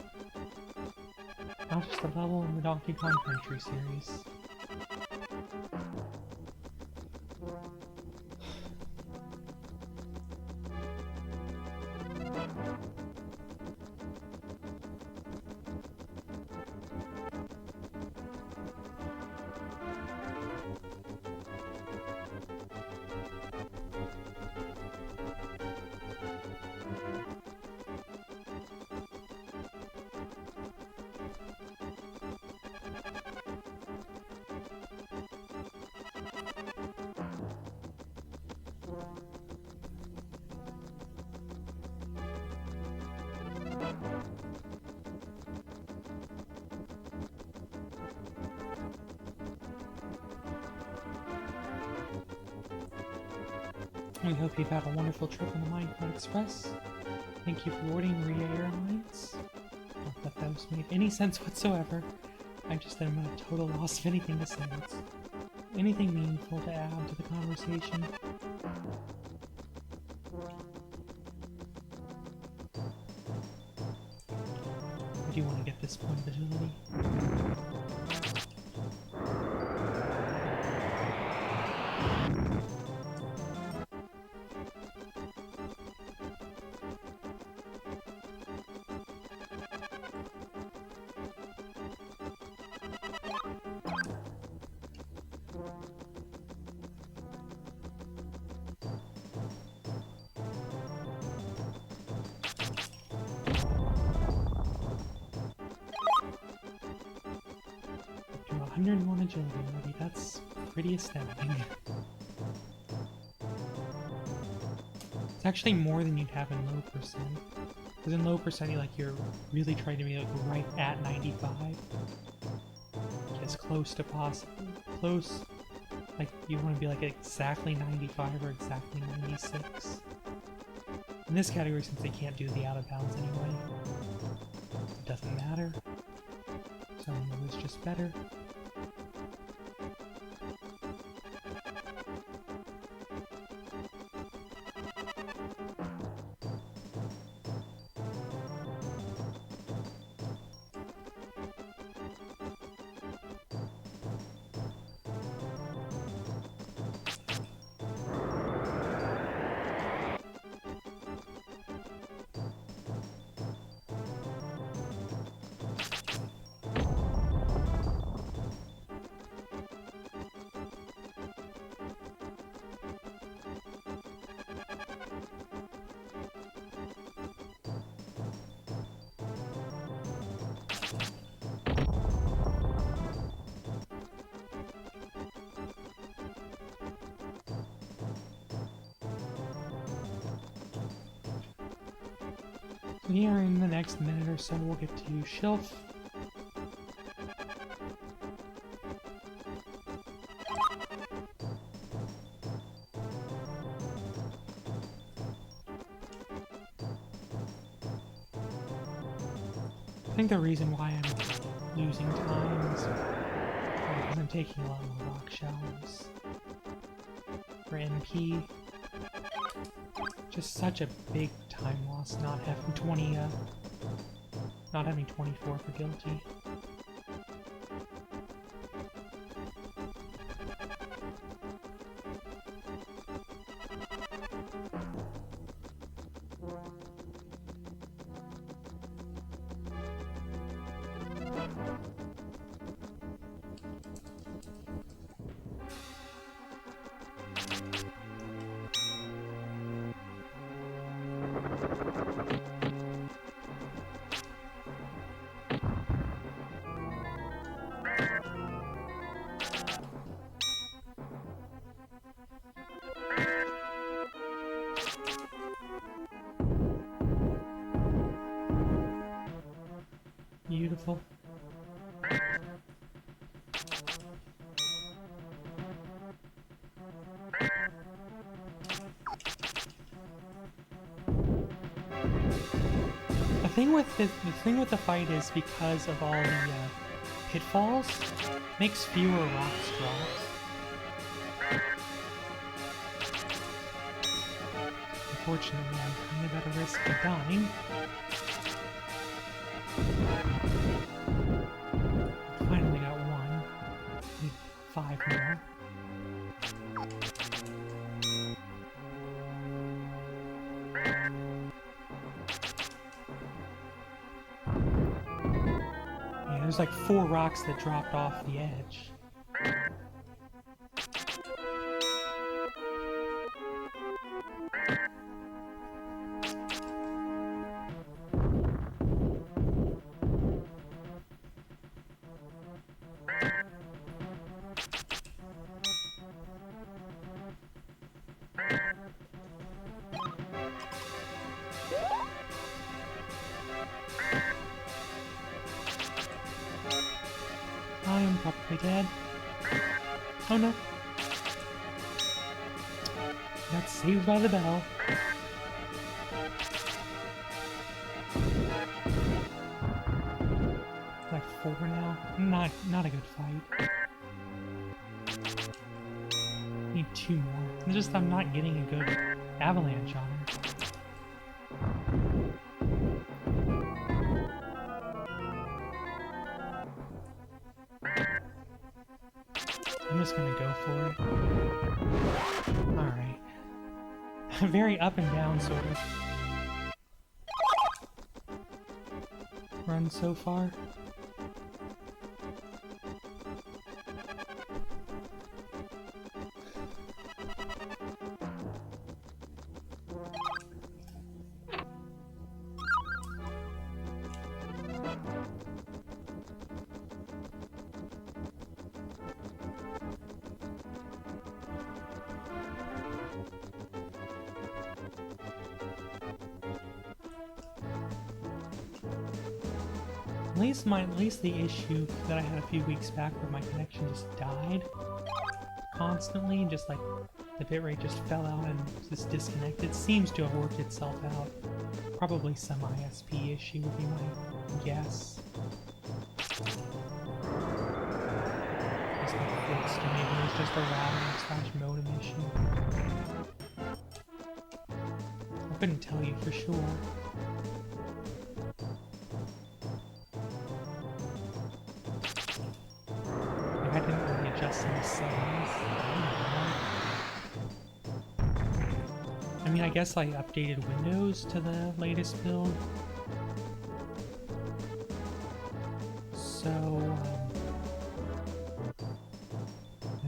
Not just a level in the Donkey Kong Country series. We hope you've had a wonderful trip on the Minecart Express. Thank you for boarding Ria Airlines. Not that those made any sense whatsoever. I just am at a total loss of anything to say. Anything meaningful to add to the conversation. I do want to get this point of agility. To 101 agility already, that's pretty astounding. It's actually more than you'd have in low percent. Because in low percent, you're really trying to be like right at 95. As close to possible. Close. Like you want to be like exactly 95 or exactly 96. In this category, since they can't do the out of bounds anyway, it doesn't matter. So it was just better. Here in the next minute or so, we'll get to Shelf. I think the reason why I'm losing time is because I'm taking a lot more rock showers. For MP, just such a big time loss not having 24 for guilty. Beautiful. The thing with the fight is because of all the pitfalls, makes fewer rocks drop. Unfortunately, I'm kind of at a risk of dying. Finally got one. Need 5 more. Yeah, there's like 4 rocks that dropped off the edge. I am probably dead. Oh no. Got saved by the bell. Like 4 now. Not a good fight. Need 2 more. I'm not getting a good avalanche on her. I'm just gonna go for it. Alright. Very up and down sort of run so far. At least the issue that I had a few weeks back where my connection just died constantly, just like the bitrate just fell out and just disconnected, seems to have worked itself out. Probably some ISP issue would be my guess. Just like fixed, or maybe it was just a routing/modem issue. I couldn't tell you for sure. I didn't really adjust any settings. I mean, I guess I updated Windows to the latest build. So,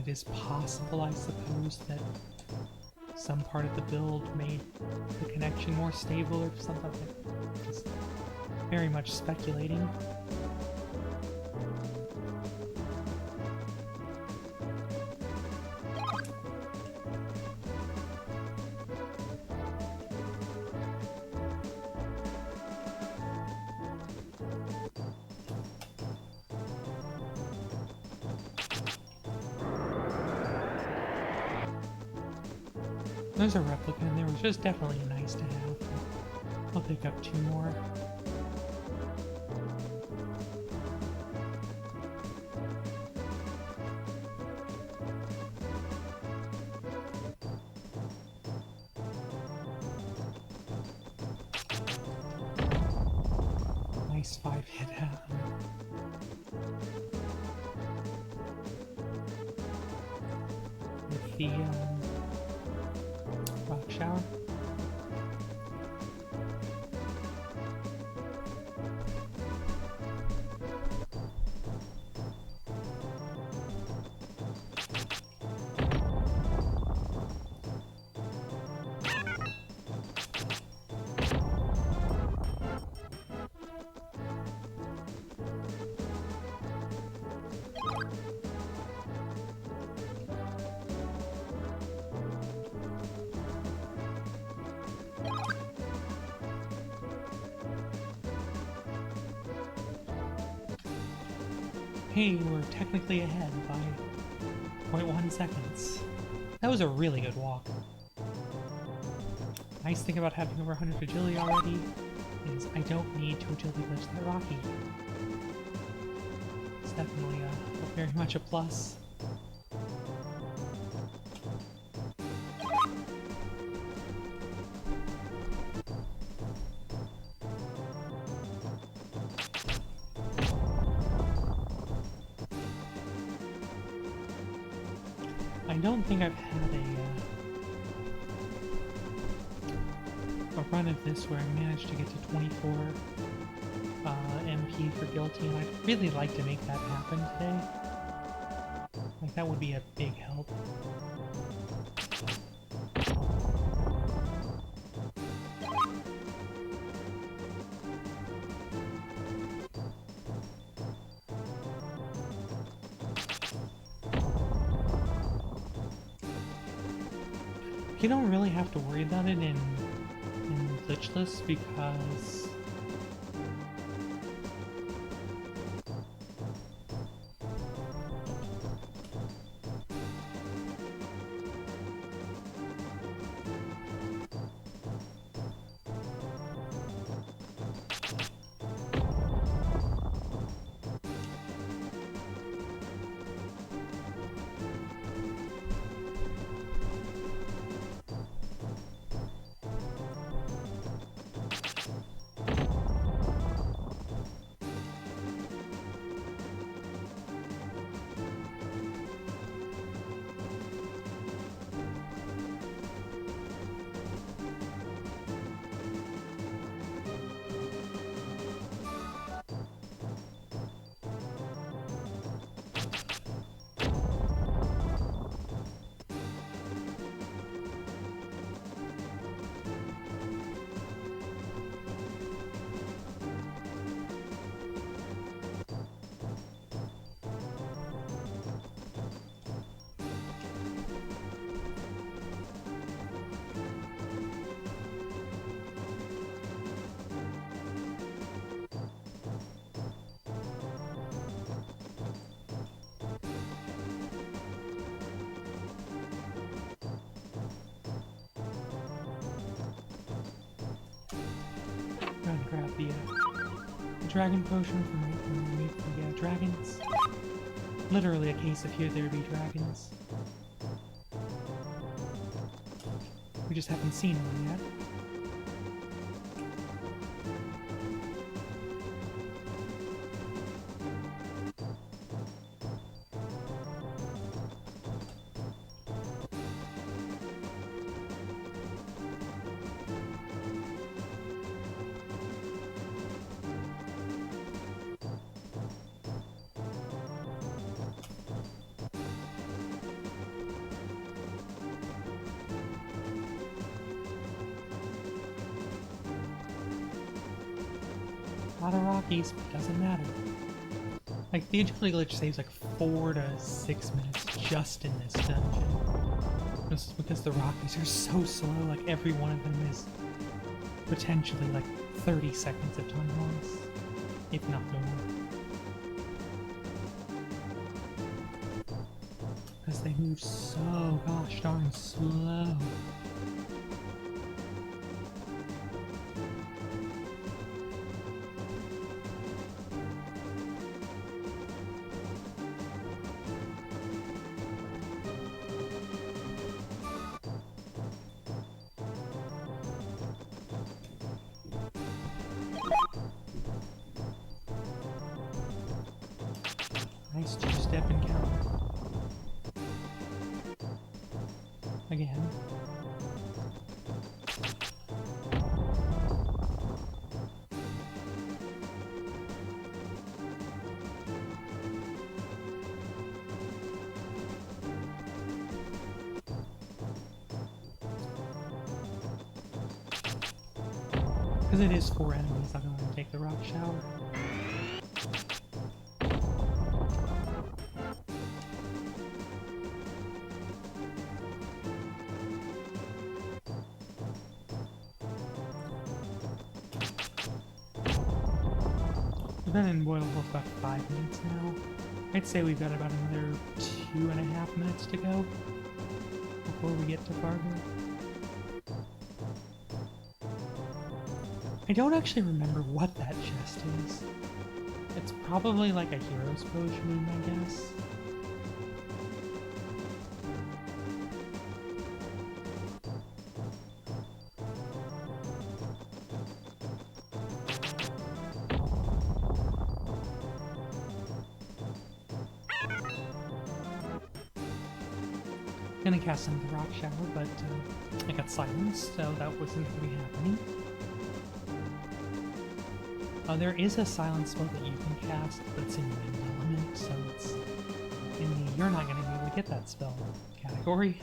it is possible, I suppose, that some part of the build made the connection more stable or something. Just very much speculating. There's a replica in there, which is definitely nice to have. I'll pick up 2 more. Nice 5-hit with the rock shower. Hey, we're technically ahead by 0.1 seconds. That was a really good walk. Nice thing about having over 100 agility already is I don't need to agility glitch that Rocky. It's definitely very much a plus. I don't think I've had a run of this where I managed to get to 24 MP for Guilty, and I'd really like to make that happen today. Like, that would be a big help. You don't really have to worry about it in glitchless because grab the dragon potion from right when we meet the dragons. Literally a case of here there be dragons. We just haven't seen one yet. A lot of Rockies, but doesn't matter. Like, the agility glitch saves like 4 to 6 minutes just in this dungeon. This is because the Rockies are so slow, like every one of them is potentially like 30 seconds of time loss, if not more. Because they move so gosh darn slow. Nice two-step encounter. Again. Because it is 4 enemies, I'll go ahead and take the rock shower. We've been in Boil Wolf about 5 minutes now. I'd say we've got about another 2.5 minutes to go before we get to Fargo. I don't actually remember what that chest is. It's probably like a hero's potion, I guess. Gonna cast into the rock shower, but I got silenced, so that wasn't gonna be happening. There is a silence spell that you can cast, but it's in wind element, so it's in the you're not gonna be able to get that spell category.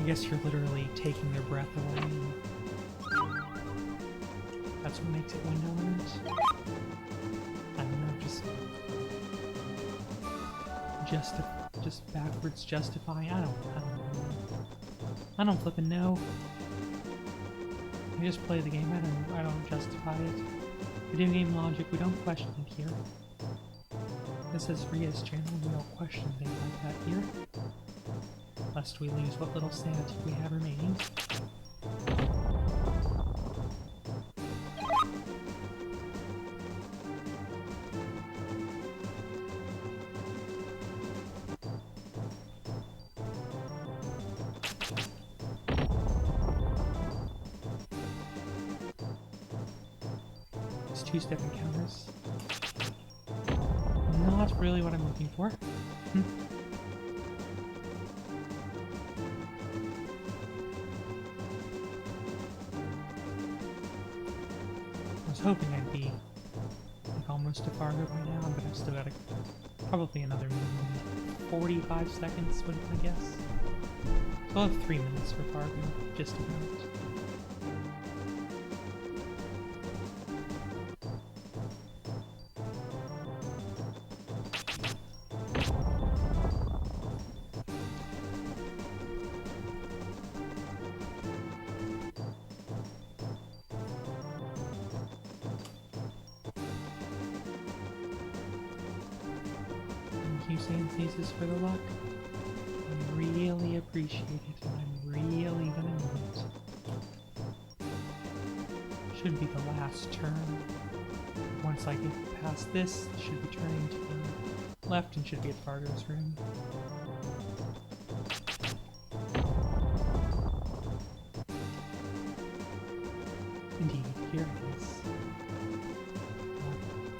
I guess you're literally taking their breath away, and that's what makes it wind element. I don't know, just backwards justifying. I don't know. I don't flippin' know. I just play the game. I don't justify it. Video game logic. We don't question it here. This is Ria's channel. We don't question things like that here, lest we lose what little sanity we have remaining. Two-step encounters. Not really what I'm looking for. I was hoping I'd be like almost to Fargo by now, but I've still got probably another 45 seconds, would I guess. So I'll have 3 minutes for Fargo, just about. Thank you, Sand Thesis, for the luck. really appreciate it, and I'm really gonna need it. Should be the last turn. Once I get past this, should be turning to the left and should be at Fargo's room. Indeed, here it is.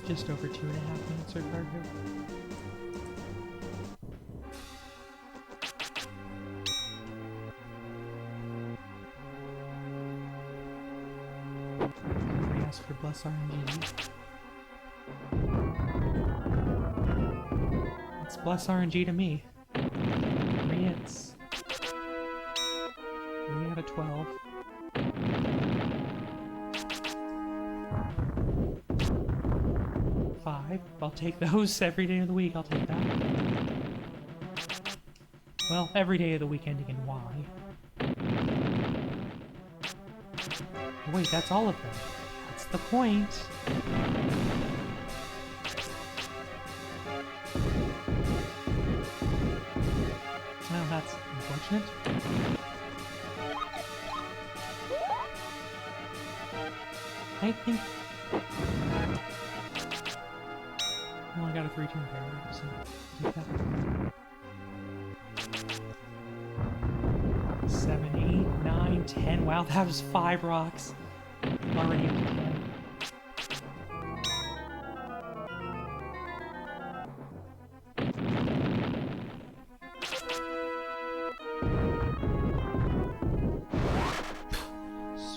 Just over 2.5 minutes for Fargo. We ask for Bless RNG. It's Bless RNG to me. 3 hits. 3 out of 12. I'll take those every day of the week. I'll take that. Well, every day of the week ending in Y. Oh, wait, that's all of them. That's the point. Well, that's unfortunate. I think... Well, I got a 3-turn paragraph, so take that. 7, 8, 9, 10. Wow, that was 5 rocks. Already up to 10.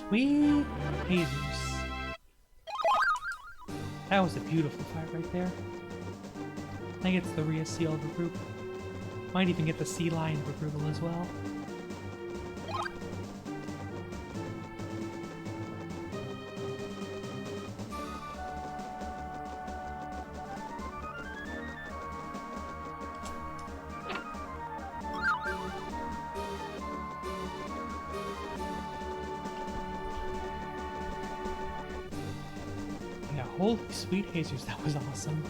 Sweet Jesus. That was a beautiful fight right there. I think it's the Rhea Seal of the group. Might even get the Sea Lion of approval as well. Yeah, holy sweet Jesus, that was awesome.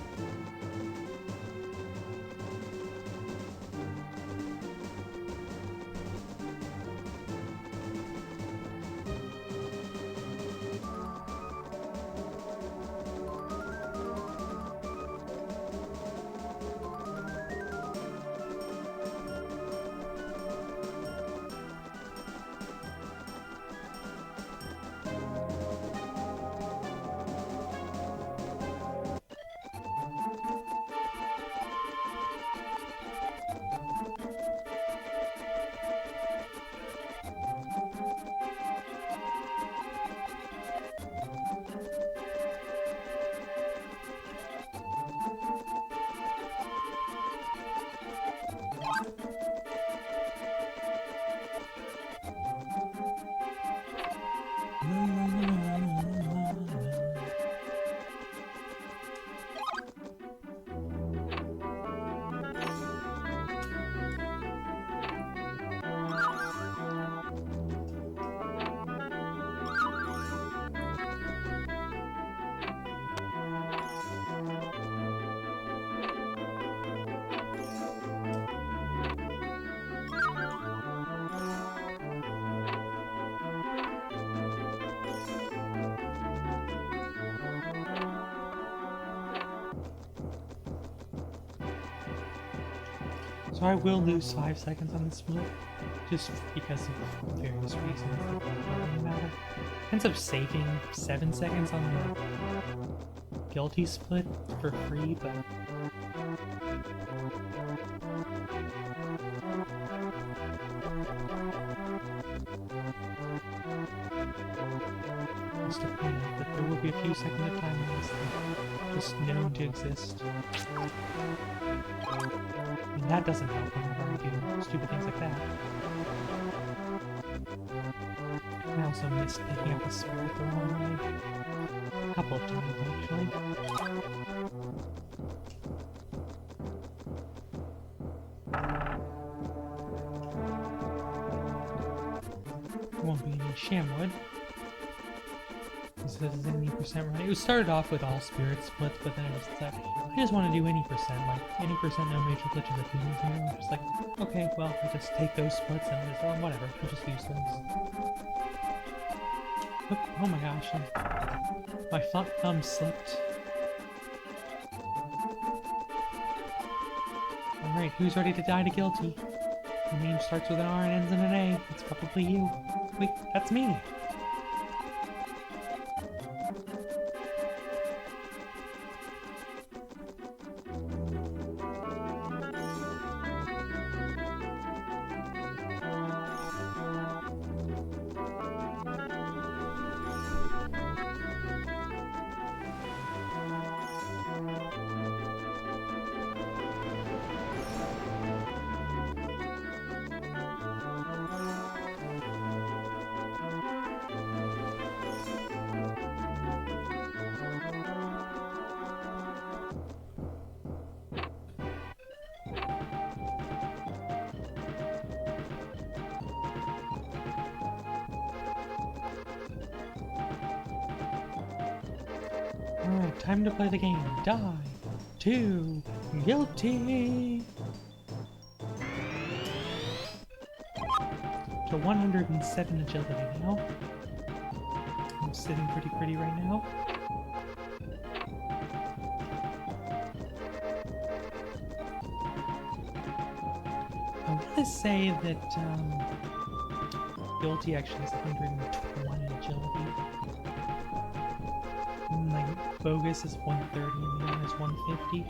So I will lose 5 seconds on this split, just because of various reasons that don't really matter. Ends up saving 7 seconds on the guilty split for free, but just a point out that there will be a few seconds of time in this thing, just known to exist. And that doesn't help whenever I do stupid things like that. I also missed picking up a spirit the wrong way. A couple of times, actually. Won't be any Shamwood. Because this is any percent run. It started off with all spirit splits, but then I just thought, I just want to do any percent, like any percent no major glitches at being here. I'm just like, okay, well, I'll just take those splits and just, oh, whatever, we'll just use those. Oop, oh my gosh, my thumb slipped. Alright, who's ready to die to guilty? Your name starts with an R and ends in an A. It's probably you. Wait, that's me! Alright, time to play the game. Die to guilty! To 107 agility now. I'm sitting pretty pretty right now. I want to say that guilty actually has 120 agility. Like, bogus is 130 and the other is 150.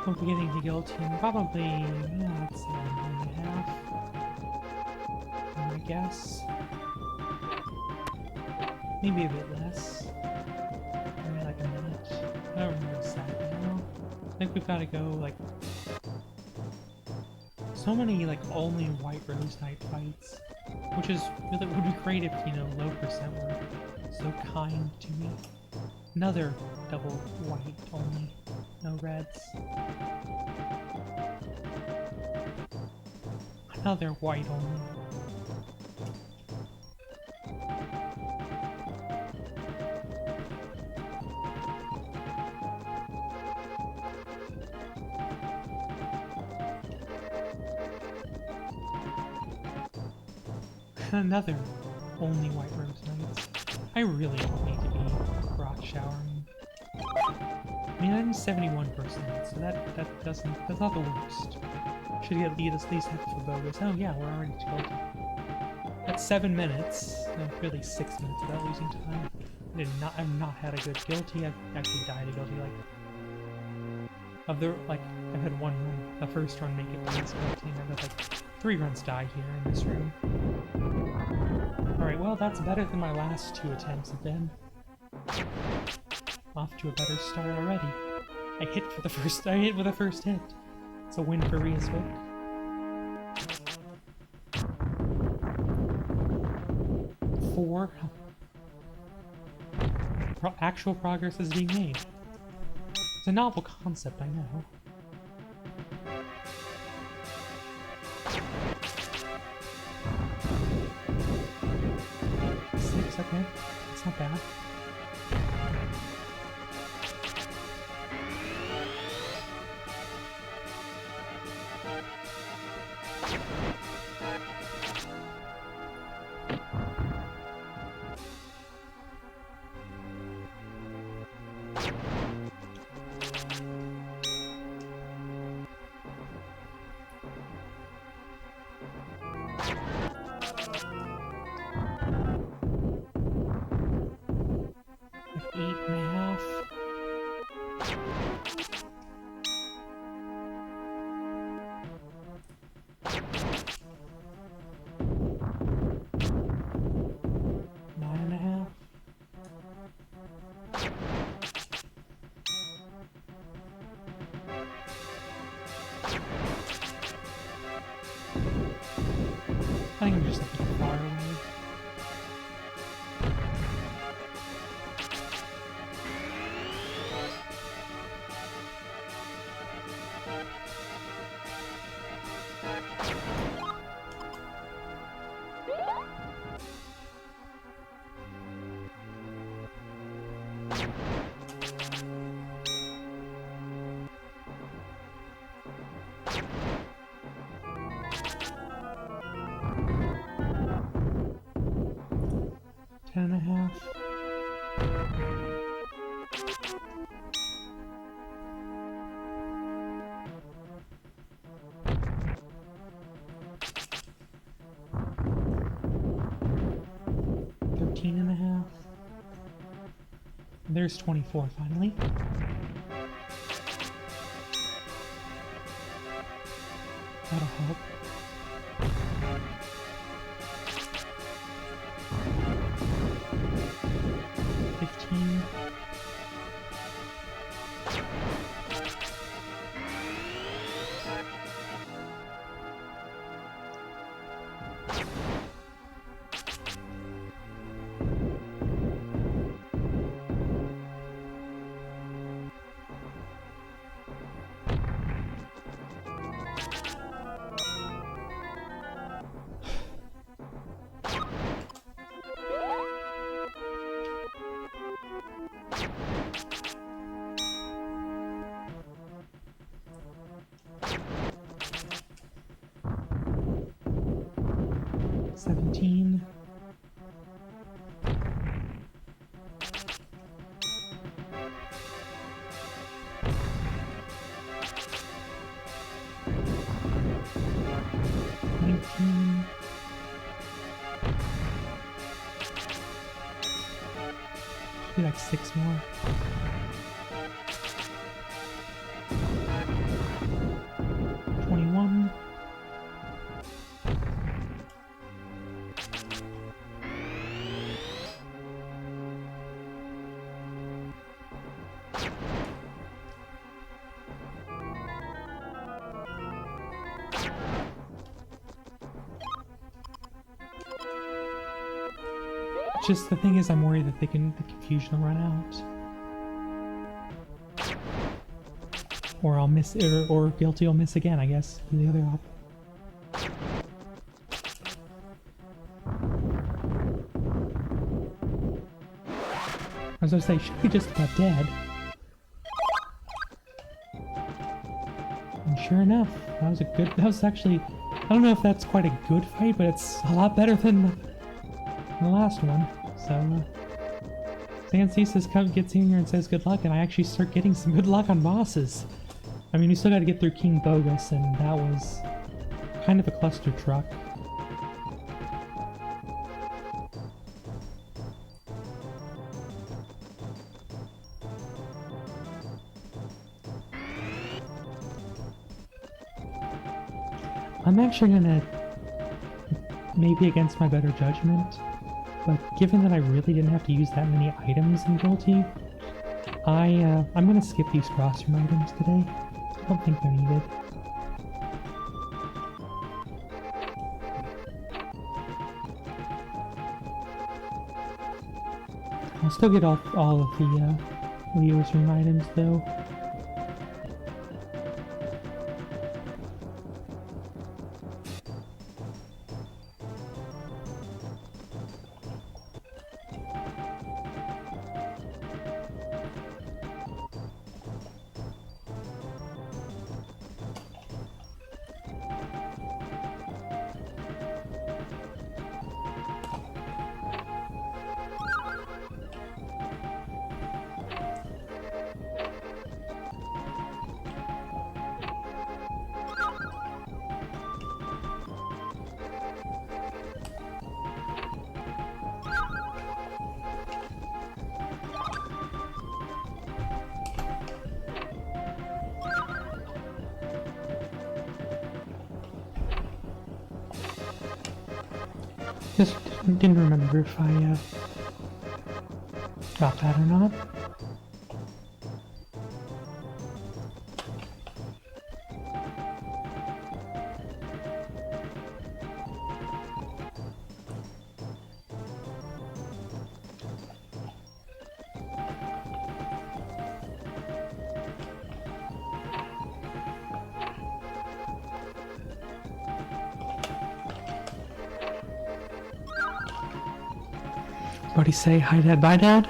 From beginning to guilty in probably, let's say, 1.5. I guess. Maybe a bit less. Maybe like a minute. I don't remember exactly now. I think we've got to go, like, so many, like, only white rose type fights. Which is, really would be great if, you know, low percent were so kind to me. Another double white only. No reds. Another white only. Another only white rose knights. I really don't need to be rock showering. I mean, I'm 71%, so that's not the worst. Should get at least half for bogus. Oh yeah, we're already guilty. That's 7 minutes. No, really 6 minutes without losing time. I've not had a good guilty. I've actually died a guilty, I've had one run, the first run make it to this guilty, and I've had like 3 runs die here in this room. Alright, well that's better than my last 2 attempts have been. Off to a better start already. I hit with the first hit. It's a win for Ria's book. Actual progress is being made. It's a novel concept, I know. Six, okay. It's not bad. 8.5. I think I'm just looking far away. Ten and a half. There's 24 finally. That'll help. 15. $17. $19. Should be like 6 more. $21. Just the thing is, I'm worried that the confusion will run out. Or I'll miss, or Guilty will miss again, I guess. The other option. I was gonna say, should be just about dead. And sure enough, that was actually, I don't know if that's quite a good fight, but it's a lot better than the last one. So, Sancesis gets in here and says good luck, and I actually start getting some good luck on bosses. I mean, you still gotta get through King Bogus, and that was kind of a cluster truck. I'm actually gonna, maybe against my better judgment, but given that I really didn't have to use that many items in Guilty, I'm gonna skip these crossroom items today. I don't think they're needed. I'll still get all of the Leo's room items though. Just didn't remember if I got that or not. Somebody say hi dad, bye dad.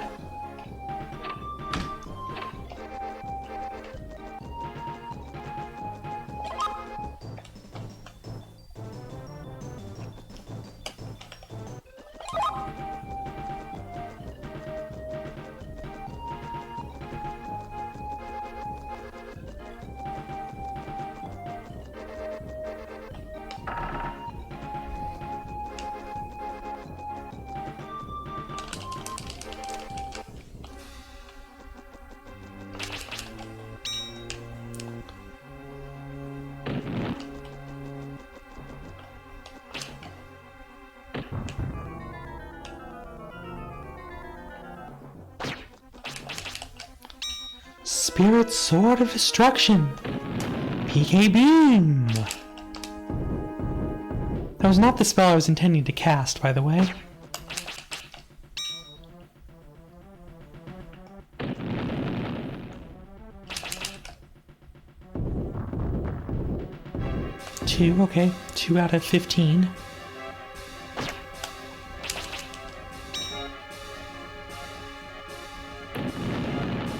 Spirit Sword of Destruction! PK Beam! That was not the spell I was intending to cast, by the way. Two, okay. 2 out of 15.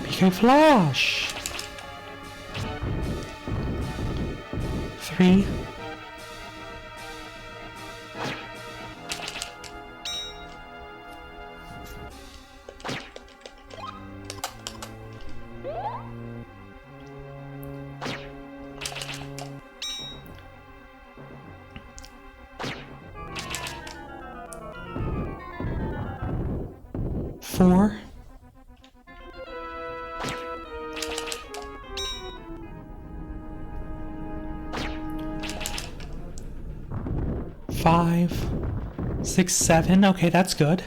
PK Flash! 3. Four. 5, 6, 7. Okay, that's good.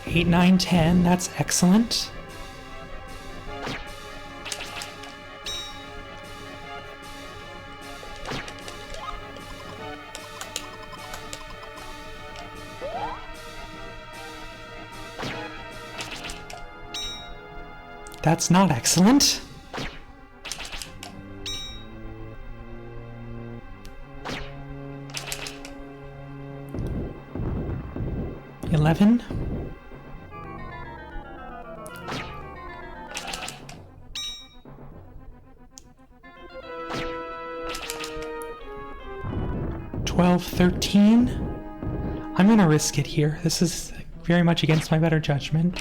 Eight, 9, 10. That's excellent. That's not excellent. $11. $12, $13. I'm gonna risk it here. This is very much against my better judgment.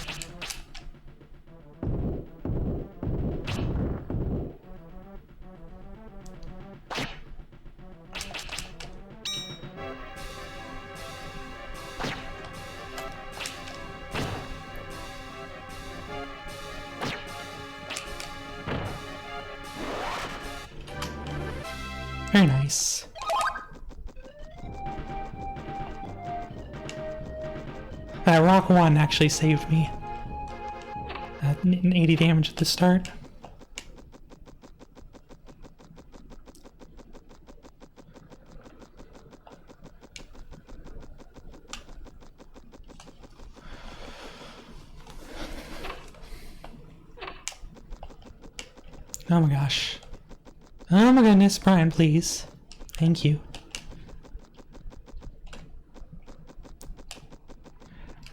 Very nice. That Rock 1 actually saved me. 80 damage at the start. Oh my gosh. Oh my goodness, Brian, please. Thank you.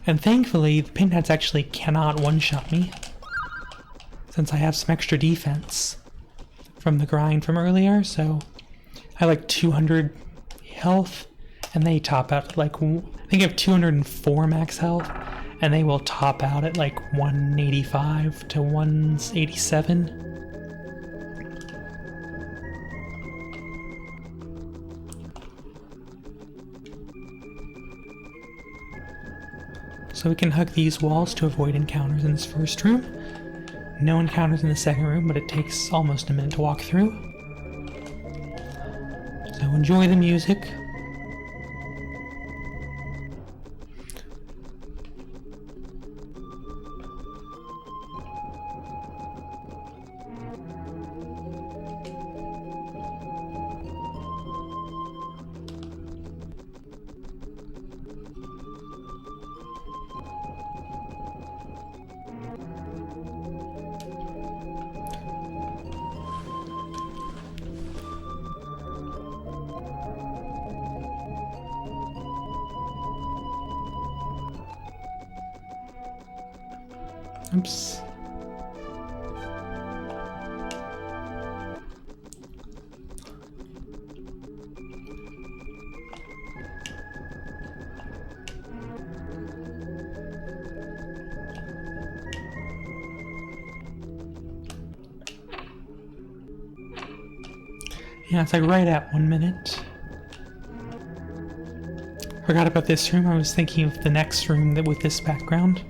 And thankfully, the pinheads actually cannot one-shot me, since I have some extra defense from the grind from earlier, so I have like 200 health, and they top out at like, I think I have 204 max health, and they will top out at like 185 to 187. So we can hug these walls to avoid encounters in this first room. No encounters in the second room, but it takes almost a minute to walk through. So enjoy the music. Oops. Yeah, it's like right at 1 minute. Forgot about this room. I was thinking of the next room that with this background.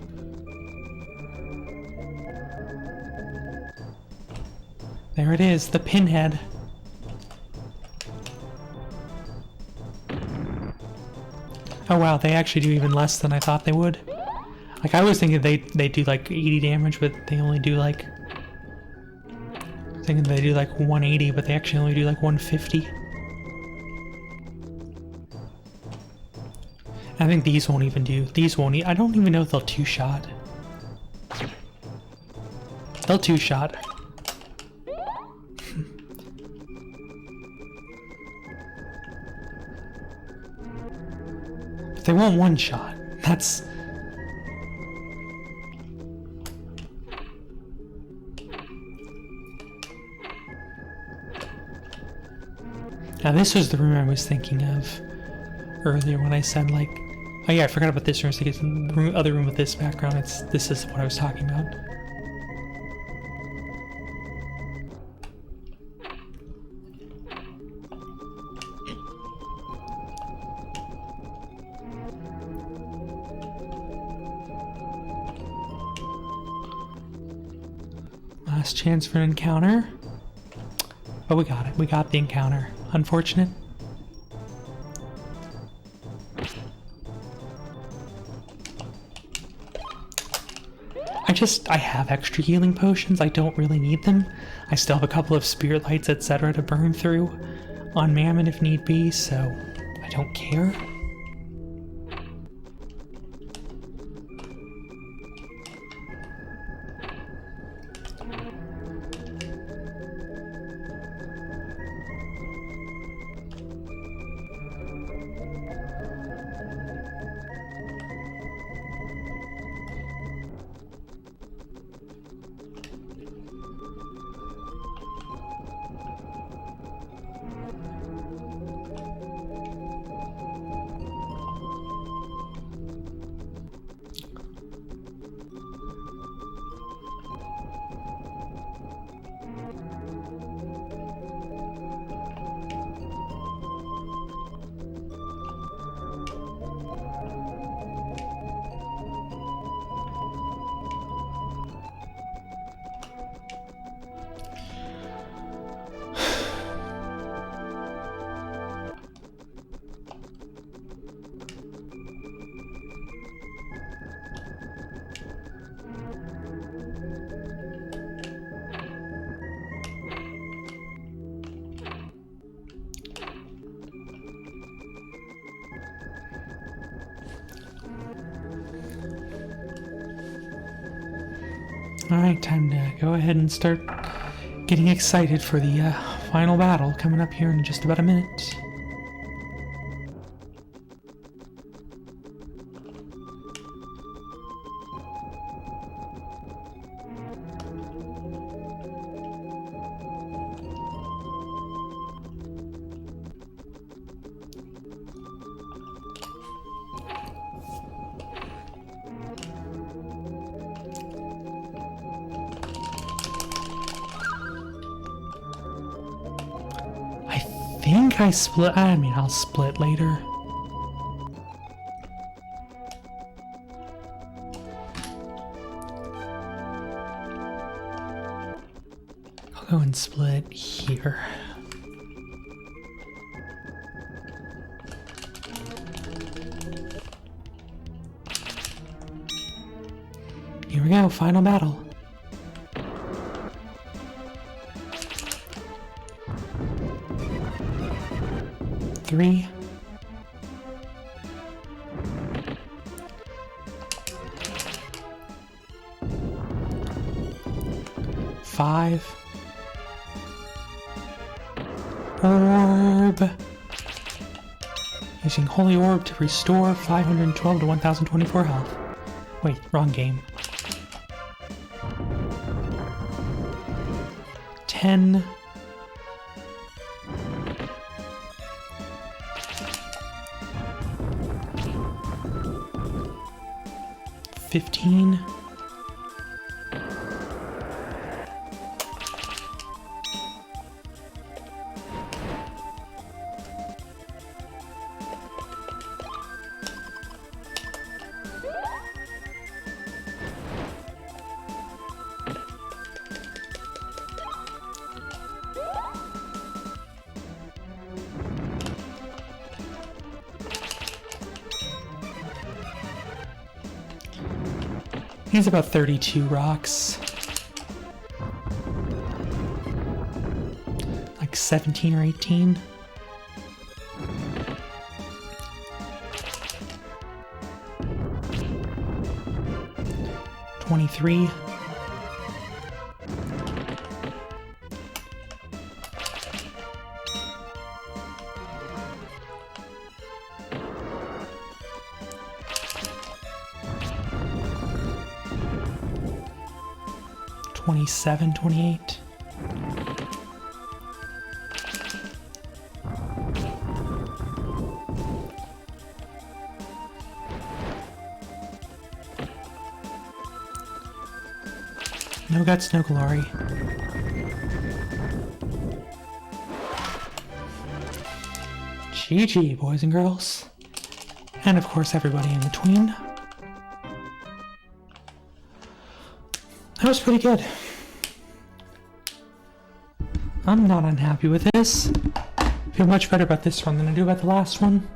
There it is, the pinhead. Oh wow, they actually do even less than I thought they would. Like I was thinking they do like 80 damage, but they only do like... I was thinking they do like 180, but they actually only do like 150. I think these won't even do. These won't. I don't even know if they'll two-shot. They'll two-shot. They won't one-shot. That's... Now this was the room I was thinking of earlier when I said like... Oh yeah, I forgot about this room. So the other room with this background, this is what I was talking about. Last chance for an encounter. But we got it. We got the encounter. Unfortunate. I have extra healing potions. I don't really need them. I still have a couple of spirit lights, etc. to burn through on Mammon if need be, so I don't care. Alright, time to go ahead and start getting excited for the final battle coming up here in just about a minute. I split. I mean, I'll split later. go and split here. Here we go, final battle. Three. Five. Orb. Using Holy Orb to restore 512 to 1024 health. Wait, wrong game. 10. 15. 'He's about 32 rocks. Like 17 or 18. $23. $27, $28. No guts, no glory. GG, boys and girls. And of course, everybody in between. That was pretty good. I'm not unhappy with this. I feel much better about this one than I do about the last one.